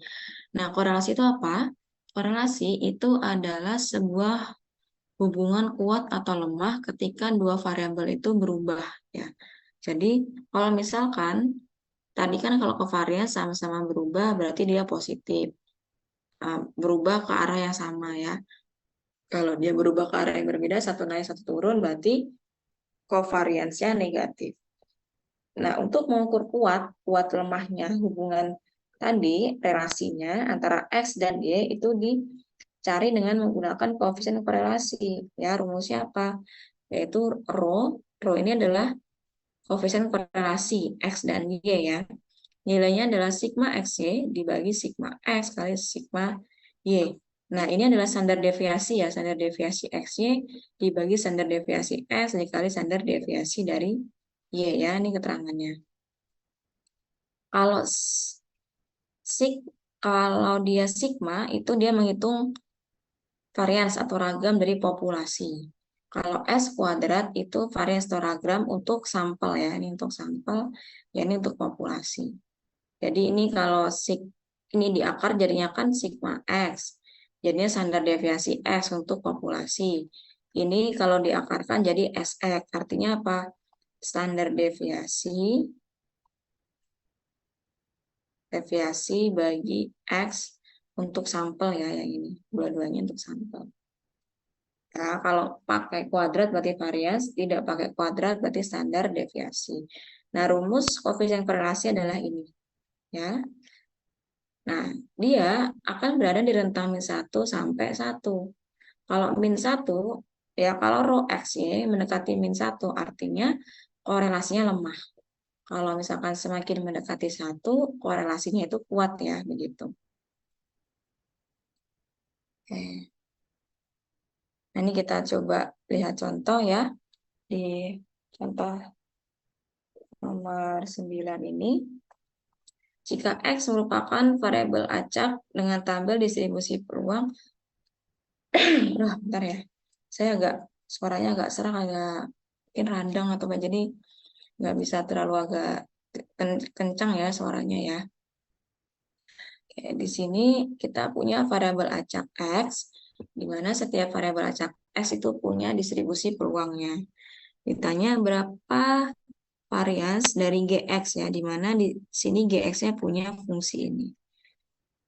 Nah, korelasi itu apa? Korelasi itu adalah sebuah hubungan kuat atau lemah ketika dua variabel itu berubah ya. Jadi, kalau misalkan tadi kan kalau covariance sama-sama berubah berarti dia positif. Berubah ke arah yang sama ya. Kalau dia berubah ke arah yang berbeda, satu naik satu turun, berarti covariance-nya negatif. Nah, untuk mengukur kuat lemahnya hubungan tadi, relasinya antara X dan Y itu dicari dengan menggunakan koefisien korelasi. Ya, rumusnya apa? Yaitu rho. Rho ini adalah koefisien korelasi X dan Y ya. Nilainya adalah sigma XY dibagi sigma X kali sigma Y. Nah, ini adalah standar deviasi ya, standar deviasi XY dibagi standar deviasi X dikali standar deviasi dari Y ya, ini keterangannya. Kalau kalau dia sigma itu dia menghitung varians atau ragam dari populasi. Kalau S kuadrat itu varians atau ragam untuk sampel ya, ini untuk sampel, ya ini untuk populasi. Jadi ini kalau ini di akar jadinya kan sigma X. Jadinya standar deviasi X untuk populasi. Ini kalau diakarkan jadi SX. Artinya apa? Standar deviasi bagi X untuk sampel ya yang ini. Dua-duanya untuk sampel. Nah, kalau pakai kuadrat berarti varians, tidak pakai kuadrat berarti standar deviasi. Nah, rumus koefisien korelasi adalah ini. Ya. Nah, dia akan berada di rentang min 1 sampai 1. Kalau min 1, ya kalau rho XY mendekati min 1, artinya korelasinya lemah. Kalau misalkan semakin mendekati 1, korelasinya itu kuat ya, begitu. Oke. Nah, ini kita coba lihat contoh ya. Di contoh nomor 9 ini. Jika X merupakan variabel acak dengan tabel distribusi peluang, bentar ya. Saya suaranya agak serak, agak mungkin radang atau apa, jadi nggak bisa terlalu agak kencang ya suaranya ya. Oke, di sini kita punya variabel acak X, di mana setiap variabel acak X itu punya distribusi peluangnya. Ditanya berapa varians dari GX ya, di mana di sini GX-nya punya fungsi ini.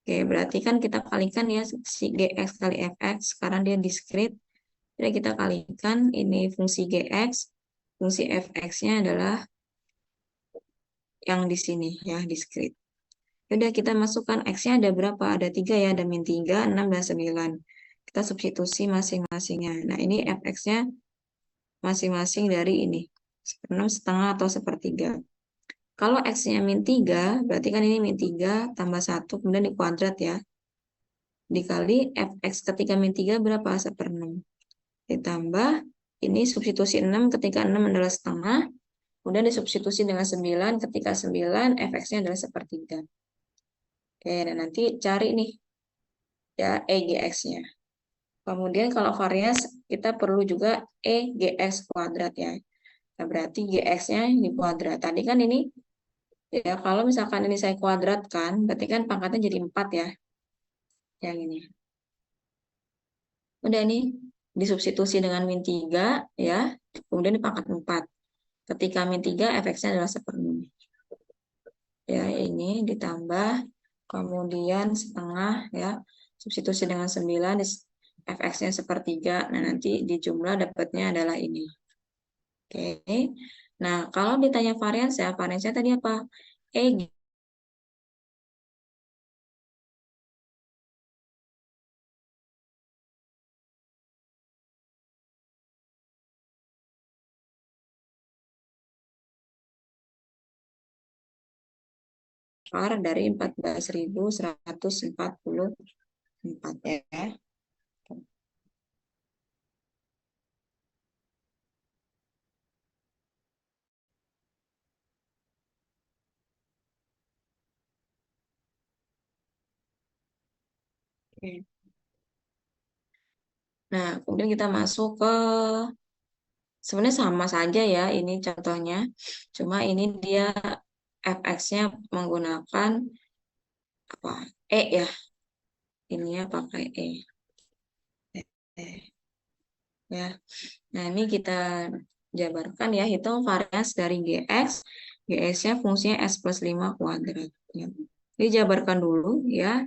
Oke, berarti kan kita kalikan ya si GX kali FX, sekarang dia diskrit. Jadi kita kalikan ini fungsi GX, fungsi FX-nya adalah yang di sini ya, diskrit. Udah kita masukkan X-nya ada berapa? Ada 3 ya, ada min 3, 6, dan 9. Kita substitusi masing-masingnya. Nah, ini FX-nya masing-masing dari ini. 6 setengah atau sepertiga. Kalau X-nya min 3, berarti kan ini min 3 tambah 1, kemudian dikuadrat ya. Dikali FX ketika min 3 berapa? 1/6. Ditambah, ini substitusi 6 ketika 6 adalah setengah. Kemudian disubstitusi dengan 9 ketika 9 FX-nya adalah sepertiga. Oke, dan nanti cari nih ya EGX-nya. Kemudian kalau varians kita perlu juga EGX kuadrat ya. Nah, berarti GX-nya di kuadrat. Tadi kan ini ya kalau misalkan ini saya kuadratkan, berarti kan pangkatnya jadi 4 ya. Yang ini. Udah nih disubstitusi dengan min 3 ya. Kemudian dipangkat 4. Ketika min 3 fx-nya adalah sepenuhnya. Ya, ini ditambah kemudian setengah ya. Substitusi dengan 9 fx-nya sepertiga. Nah, nanti di jumlah dapatnya adalah ini. Oke. Nah, kalau ditanya varians ya, variansnya tadi apa? E var dari 14.144 ya. Oke. Nah, kemudian kita masuk ke sebenarnya sama saja ya ini contohnya. Cuma ini dia fx-nya menggunakan apa? E ya. Ininya pakai E. Ya. Nah, ini kita jabarkan ya, hitung varians dari GX. GX-nya fungsinya S plus 5 kuadrat. Ya. Dijabarkan dulu ya.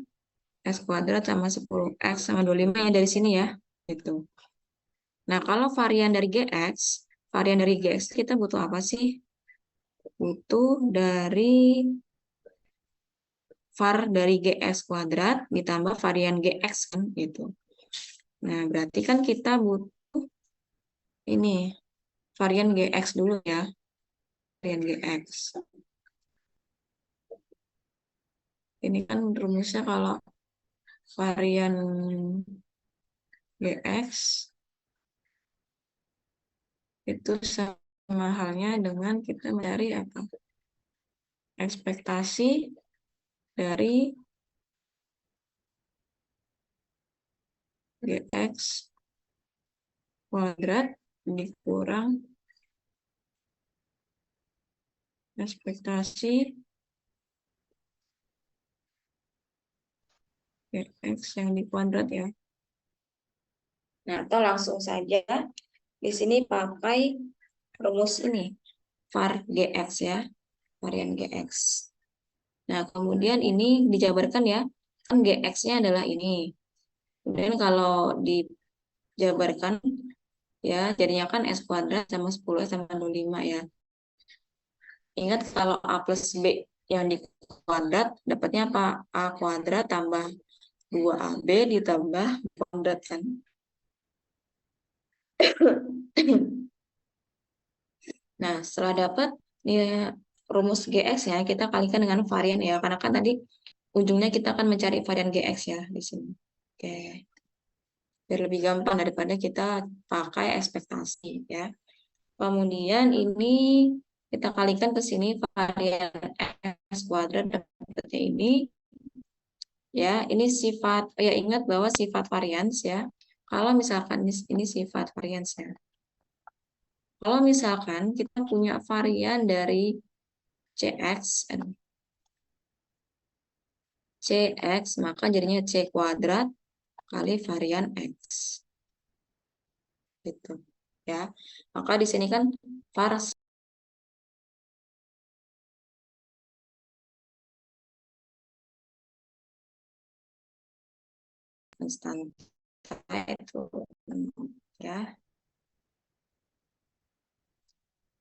S kuadrat sama 10X sama 25 yang dari sini ya. Gitu. Nah, kalau varian dari GX kita butuh apa sih? Butuh dari var dari GX kuadrat ditambah varian GX kan gitu. Nah, berarti kan kita butuh ini varian GX dulu ya. Varian GX. Ini kan rumusnya kalau varian GX itu sama halnya dengan kita mencari apa? Ekspektasi dari GX kuadrat dikurang ekspektasi GX yang di kuadrat ya. Nah, atau langsung saja di sini pakai rumus ini, var GX ya, varian GX. Nah, kemudian ini dijabarkan ya, kan GX-nya adalah ini. Kemudian kalau dijabarkan ya, jadinya kan S kuadrat sama 10 sama 25 ya. Ingat kalau A plus B yang di kuadrat, dapatnya apa? A kuadrat tambah 2AB ditambah kuadrat kan. Nah, setelah dapat ya, rumus GX ya, kita kalikan dengan varian ya. Karena kan tadi ujungnya kita akan mencari varian GX ya di sini. Oke. Biar lebih gampang daripada kita pakai ekspektasi ya. Kemudian ini kita kalikan ke sini varian X kuadrat dapatnya ini ya. Ini sifat ya, ingat bahwa sifat varians ya. Kalau misalkan ini sifat varians ya. Kalau misalkan kita punya varian dari CX CX maka jadinya C kuadrat kali varian X gitu ya. Maka di sini kan var konstan itu ya.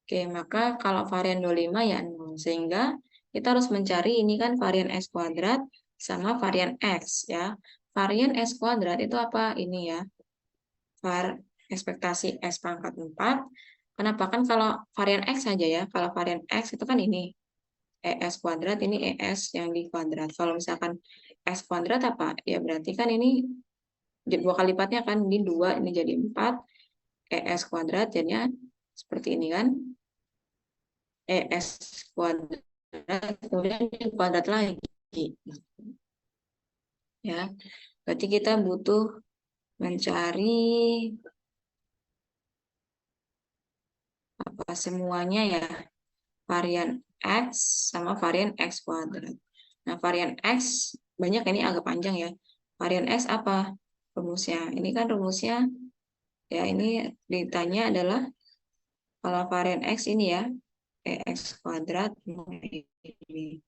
Oke, maka kalau varian 25 ya 0. Sehingga kita harus mencari ini kan varian X kuadrat sama varian X ya. Varian X kuadrat itu apa? Ini ya. Var ekspektasi X pangkat 4. Kenapa? Kan kalau varian X saja ya. Kalau varian X itu kan ini. ES kuadrat, ini ES yang di kuadrat. Kalau misalkan X kuadrat apa? Ya berarti kan ini 2 kali lipatnya kan. Ini 2, ini jadi 4. ES kuadrat jadinya seperti ini kan. ES kuadrat kemudian kuadrat lagi ya. Berarti kita butuh mencari apa semuanya ya, varian X sama varian X kuadrat. Nah, varian X banyak, ini agak panjang ya. Varian X apa rumusnya? Ini kan rumusnya ya, ini ditanya adalah kalau varian X ini ya, EX kuadrat ini.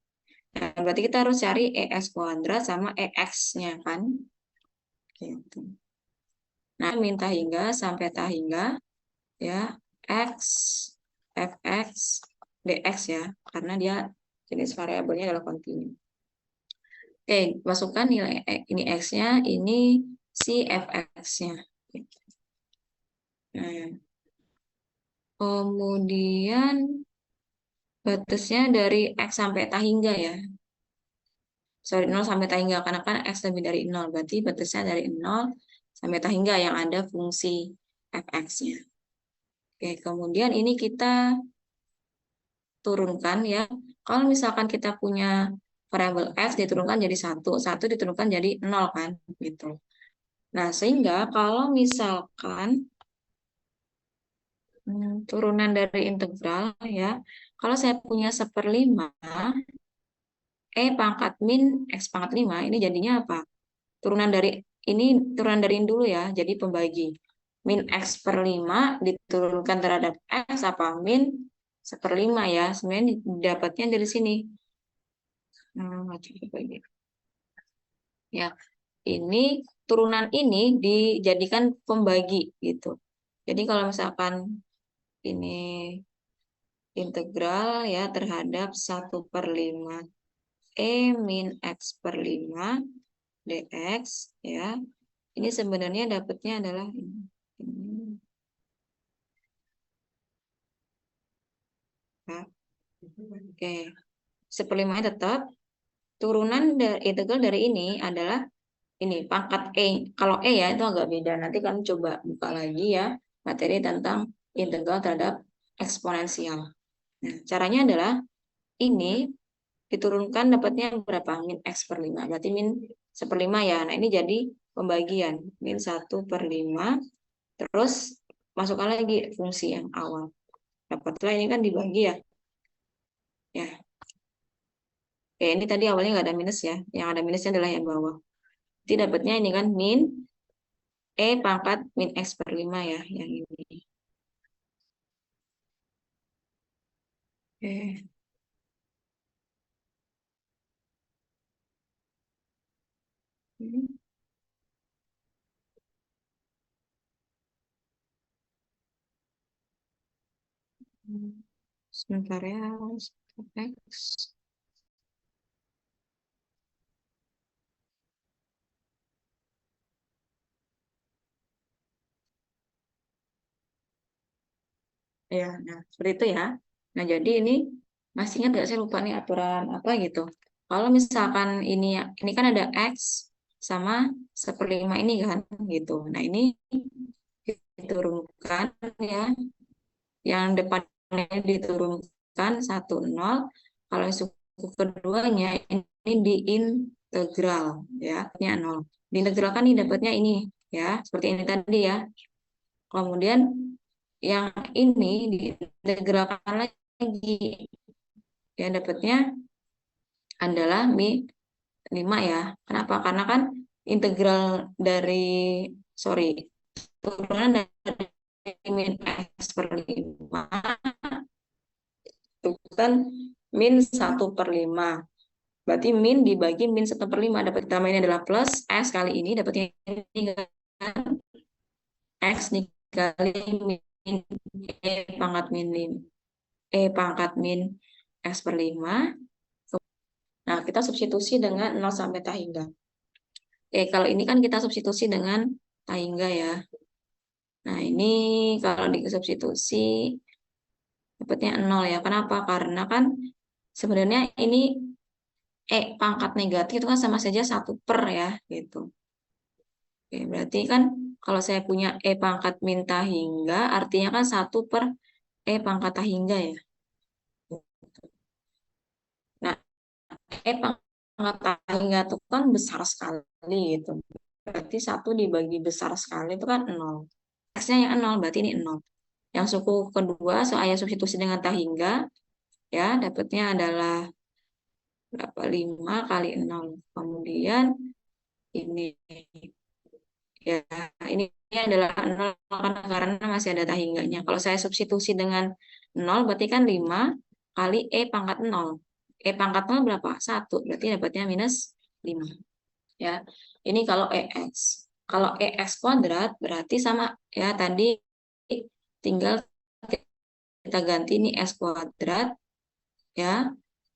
Nah, berarti kita harus cari EX kuadrat sama EX-nya kan? Gitu. Nah, minta hingga sampai tak hingga ya X, Fx, Dx ya, karena dia jenis variabelnya adalah kontinu. Oke, masukkan nilai ini X-nya, ini si Fx-nya. Nah, kemudian batasnya dari X sampai tak hingga ya. Sorry, 0 sampai tak hingga, karena kan X lebih dari 0. Berarti batasnya dari 0 sampai tak hingga yang ada fungsi Fx-nya. Oke, kemudian ini kita turunkan ya. Kalau misalkan kita punya variabel X diturunkan jadi 1, 1 diturunkan jadi 0 kan, gitu. Nah, sehingga kalau misalkan turunan dari integral ya, kalau saya punya 1/5, pangkat min X pangkat 5, ini jadinya apa? Turunan dari ini, turunan dari ini dulu ya, jadi pembagi. Min X/5 diturunkan terhadap X apa? Min 1/5 ya, sebenarnya dapatnya dari sini. Ya, ini turunan ini dijadikan pembagi gitu. Jadi kalau misalkan ini integral ya terhadap 1/5 min X/5 dx ya. Ini sebenarnya dapatnya adalah ini. Ya. Oke. 1/5 tetap turunan dari integral dari ini adalah ini pangkat E. Kalau E ya itu agak beda. Nanti kami coba buka lagi ya materi tentang integral terhadap eksponensial. Nah, caranya adalah ini diturunkan dapatnya berapa? Min X/5. Berarti min 1/5 ya. Nah, ini jadi pembagian. Min 1/5. Terus masukkan lagi fungsi yang awal. Dapatlah ini kan dibagi ya. Ya. Oke, ini tadi awalnya nggak ada minus ya. Yang ada minusnya adalah yang bawah. Jadi dapatnya ini kan min pangkat min X/5 ya. Yang ini. Oke. Sebentar ya. X. Ya, nah seperti itu ya. Nah, jadi ini masih ingat nggak, saya lupa nih aturan apa gitu. Kalau misalkan ini kan ada X sama 1/5 ini kan gitu. Nah, ini diturunkan ya. Yang depannya diturunkan 1, 0. Kalau yang suku keduanya ini diintegral ya, nya 0. Diintegralkan ini dapatnya ini ya, seperti ini tadi ya. Kemudian yang ini diintegralkan lagi ya, dapatnya adalah mi 5 ya. Kenapa? Karena kan integral dari sorry turunan dari min X/5 itu kan min 1/5. Berarti min dibagi min 1/5 dapat ditambah ini adalah plus X kali ini dapatnya ini kan X dikali min pangkat min pangkat min X/5. Nah, kita substitusi dengan 0 sampai tak hingga. Kalau ini kan kita substitusi dengan tak hingga ya. Nah, ini kalau disubstitusi dapatnya 0 ya. Kenapa? Karena kan sebenarnya ini pangkat negatif itu kan sama saja 1/, ya gitu. Oke, berarti kan kalau saya punya pangkat minta hingga artinya kan 1/, pangkat tak hingga ya. Nah, pangkat tak hingga itu kan besar sekali gitu. Berarti 1 dibagi besar sekali itu kan 0. X-nya yang 0, berarti ini 0. Yang suku kedua, saya substitusi dengan tahingga, ya, dapatnya adalah berapa? 5 kali 0. Kemudian ini, ya, ini adalah 0 karena masih ada tahingganya. Kalau saya substitusi dengan 0, berarti kan 5 kali E pangkat 0. E pangkat 0 berapa? 1. Berarti dapatnya minus 5. Ya, ini kalau EX. Kalau EX kuadrat berarti sama, ya, tadi tinggal kita ganti ini S kuadrat, ya.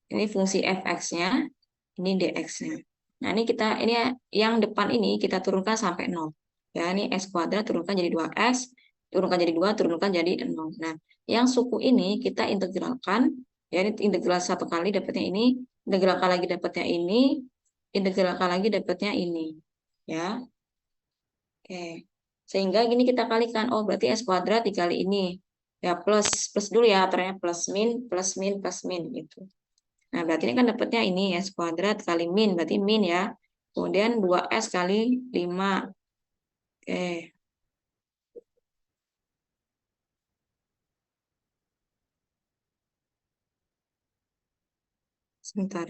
Ini fungsi fx-nya, ini dx-nya. Nah, ini yang depan ini kita turunkan sampai 0. Ya, ini x kuadrat turunkan jadi 2x, turunkan jadi 2, turunkan jadi 0. Nah, yang suku ini kita integralkan, ya, ini integral satu kali dapatnya ini, integralkan lagi dapatnya ini, integralkan lagi dapatnya ini. Ya, oke. Sehingga gini kita kalikan, oh berarti s kuadrat dikali ini. Ya, plus dulu ya, aturannya plus min gitu. Nah, berarti ini kan dapatnya ini S kuadrat kali min, berarti min ya. Kemudian 2S kali 5. Oke, sebentar.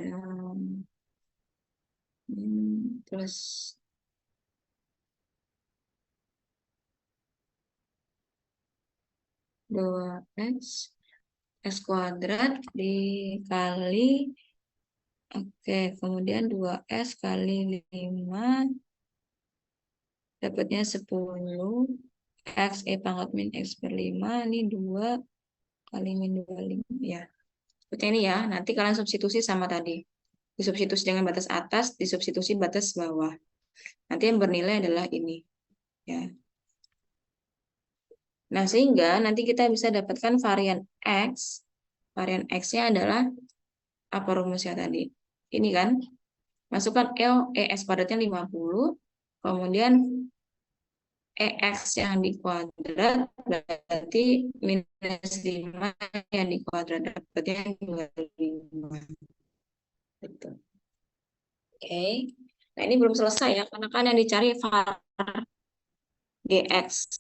Plus 2S S kuadrat dikali, oke, kemudian 2S kali 5 dapatnya 10 X E pangkat min X per 5, ini 2 kali min 25 ya. Seperti ini ya, nanti kalian substitusi sama tadi. Disubstitusi dengan batas atas, disubstitusi batas bawah. Nanti yang bernilai adalah ini. Ya. Nah, sehingga nanti kita bisa dapatkan varian X. Varian X-nya adalah apa rumusnya tadi? Ini kan, masukkan EX kuadratnya 50, kemudian EX yang di kuadrat, berarti minus 5 yang di kuadrat, dapatnya 25. Gitu. Oke. Nah, ini belum selesai ya, karena kan yang dicari var GX.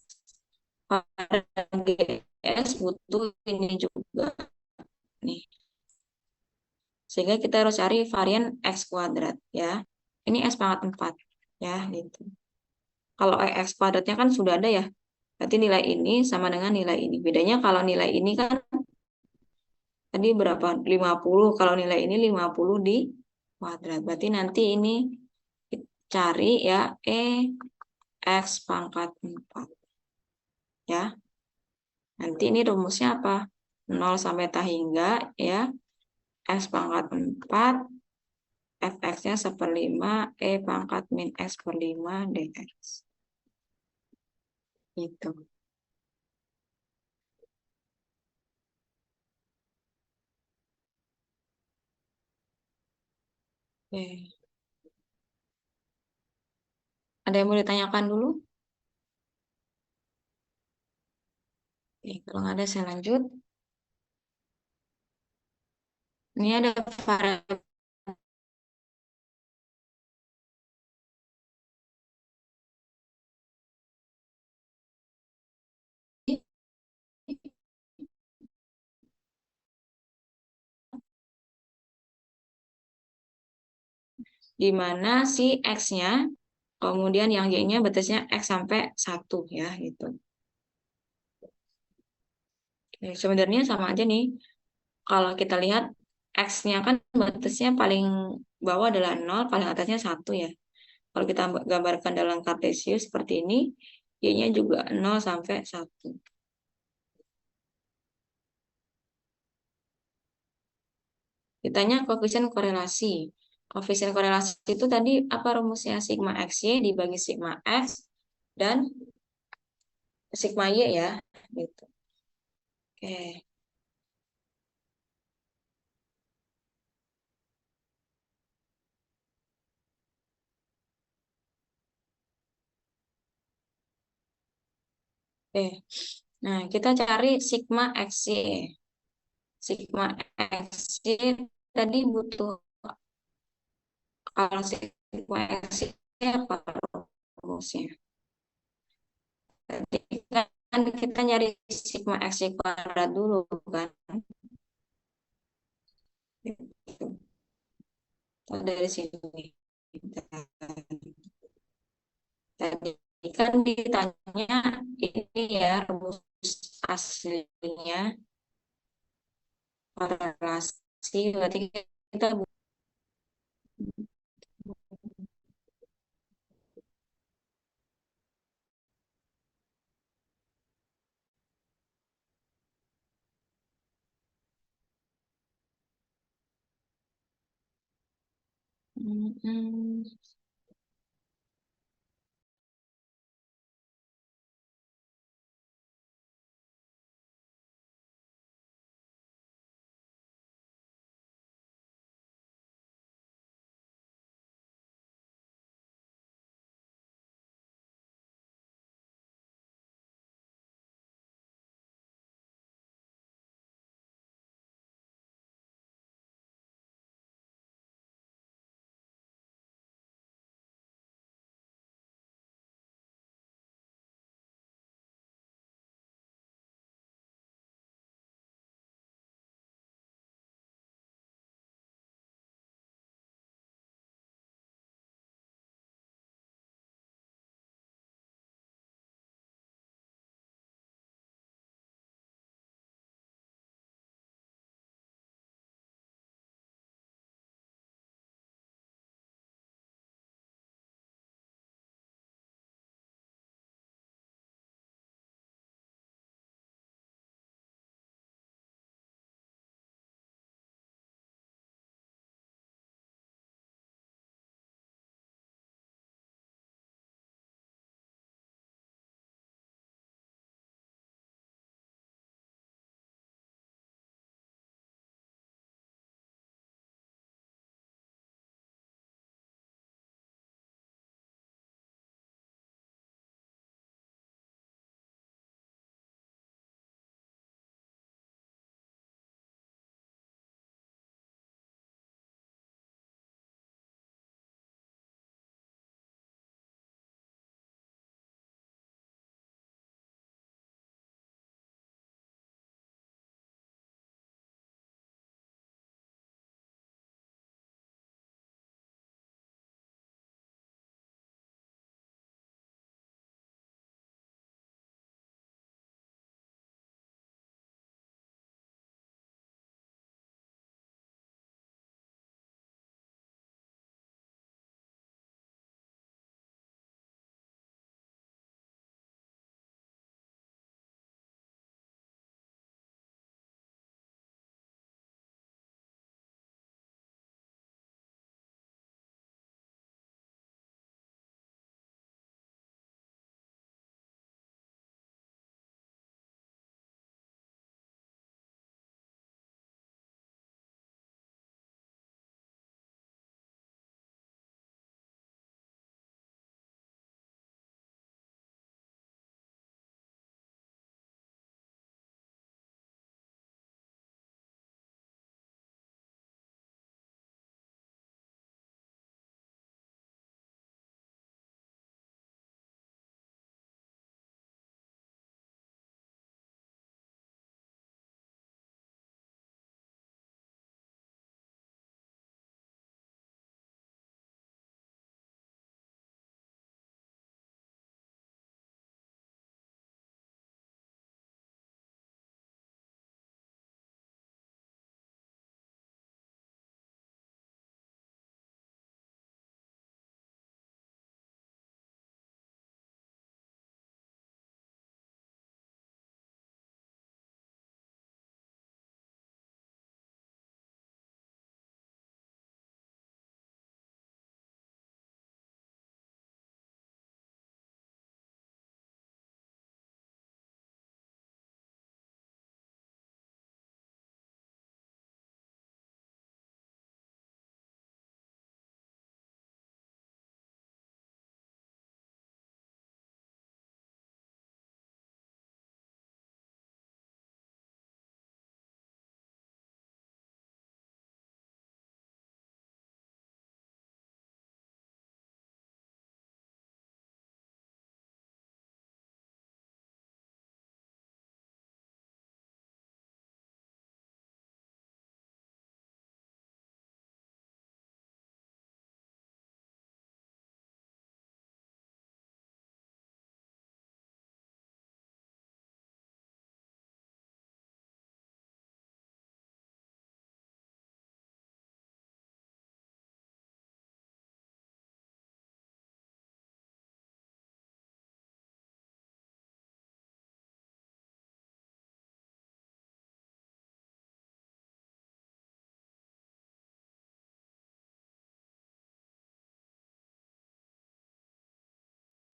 Var GX butuh ini juga. Nih. Sehingga kita harus cari varian X kuadrat ya. Ini X pangkat 4 ya gitu. Kalau X kuadratnya kan sudah ada ya. Berarti nilai ini sama dengan nilai ini. Bedanya kalau nilai ini kan tadi berapa? 50. Kalau nilai ini 50 di kuadrat. Berarti nanti ini cari ya X pangkat 4 ya. Nanti ini rumusnya apa? 0 sampai tahingga ya. X pangkat 4 fx-nya 1/5 E pangkat min X per 5 dx. Gitu. Oke. Ada yang mau ditanyakan dulu? Oke, kalau nggak ada saya lanjut. Ini ada variabel di mana si X-nya, kemudian yang Y-nya batasnya X sampai 1 ya gitu. Oke, sebenarnya sama aja nih. Kalau kita lihat X-nya kan batasnya paling bawah adalah 0, paling atasnya 1 ya. Kalau kita gambarkan dalam kartesius seperti ini, Y-nya juga 0 sampai 1. Ditanya koefisien korelasi. Koefisien korelasi itu tadi apa rumusnya? Sigma XY dibagi sigma X dan sigma Y ya. Gitu. Oke. Oke. Nah, kita cari sigma XY. Sigma XY tadi butuh, kalau sigma XY apa? kan kita nyari sigma x kuadrat dulu kan. Gitu. Dari sini. Tadi kan ditanya ini ya rumus aslinya korelasi, berarti kita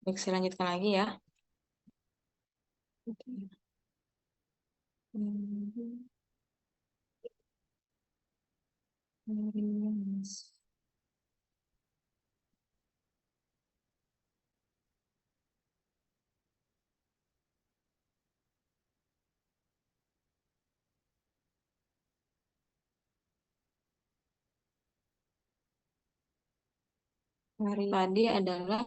Baik, saya lanjutkan lagi ya. Hari tadi adalah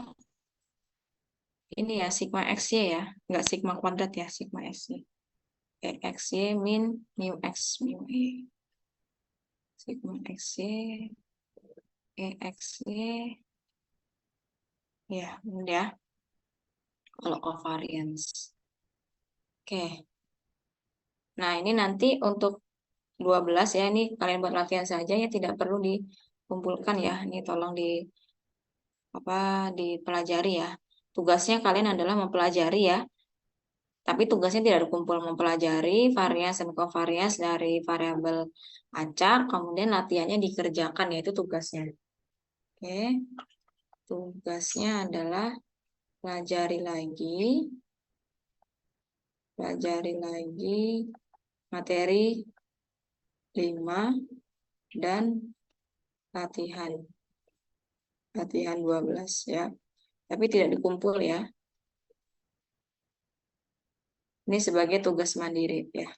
ini ya, sigma XY ya. Nggak sigma kuadrat ya, sigma XY. XY min mu X mu E. Sigma XY, EXY, ya, ini ya. Kalau covariance. Oke. Nah, ini nanti untuk 12 ya, ini kalian buat latihan saja ya, tidak perlu dikumpulkan ya. Ini tolong dipelajari ya. Tugasnya kalian adalah mempelajari ya. Tapi tugasnya tidak dikumpul, mempelajari varians dan covariance dari variabel acak, kemudian latihannya dikerjakan ya, itu tugasnya. Oke. Tugasnya adalah pelajari lagi materi 5 dan latihan 12 ya. Tapi tidak dikumpul ya. Ini sebagai tugas mandiri ya.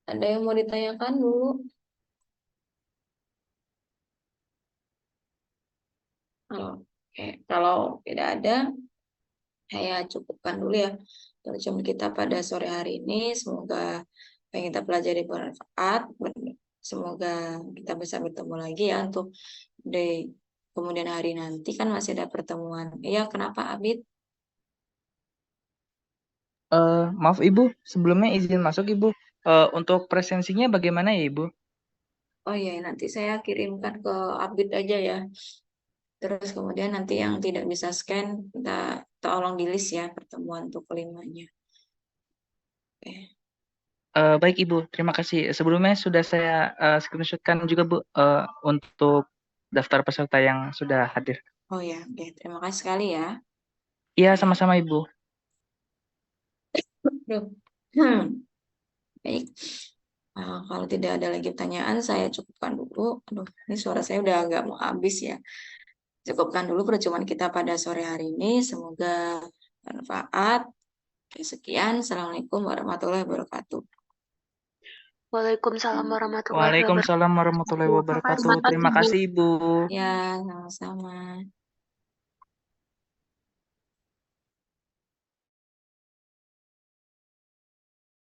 Ada yang mau ditanyakan dulu? Kalau tidak ada, saya cukupkan dulu ya pertemuan kita pada sore hari ini. Semoga apa yang kita pelajari bermanfaat. Semoga kita bisa bertemu lagi ya untuk di kemudian hari nanti kan masih ada pertemuan. Iya, kenapa Abid? Maaf Ibu, sebelumnya izin masuk Ibu. Untuk presensinya bagaimana ya Ibu? Oh iya, nanti saya kirimkan ke Abid aja ya. Terus kemudian nanti yang tidak bisa scan, kita tolong di list ya pertemuan untuk kelimanya. Oke. Baik Ibu, terima kasih. Sebelumnya sudah saya screenshotkan juga Bu untuk daftar peserta yang sudah hadir. Oh ya, oke. Terima kasih sekali ya. Iya, Oke. sama-sama Ibu. Duh. Baik. Kalau tidak ada lagi pertanyaan, saya cukupkan dulu. Aduh, ini suara saya udah agak mau habis ya. Cukupkan dulu perjumpaan kita pada sore hari ini. Semoga bermanfaat. Oke, sekian. Assalamualaikum warahmatullahi wabarakatuh. Waalaikumsalam warahmatullahi wabarakatuh. Waalaikumsalam warahmatullahi wabarakatuh. Terima kasih Ibu. Ya, sama-sama.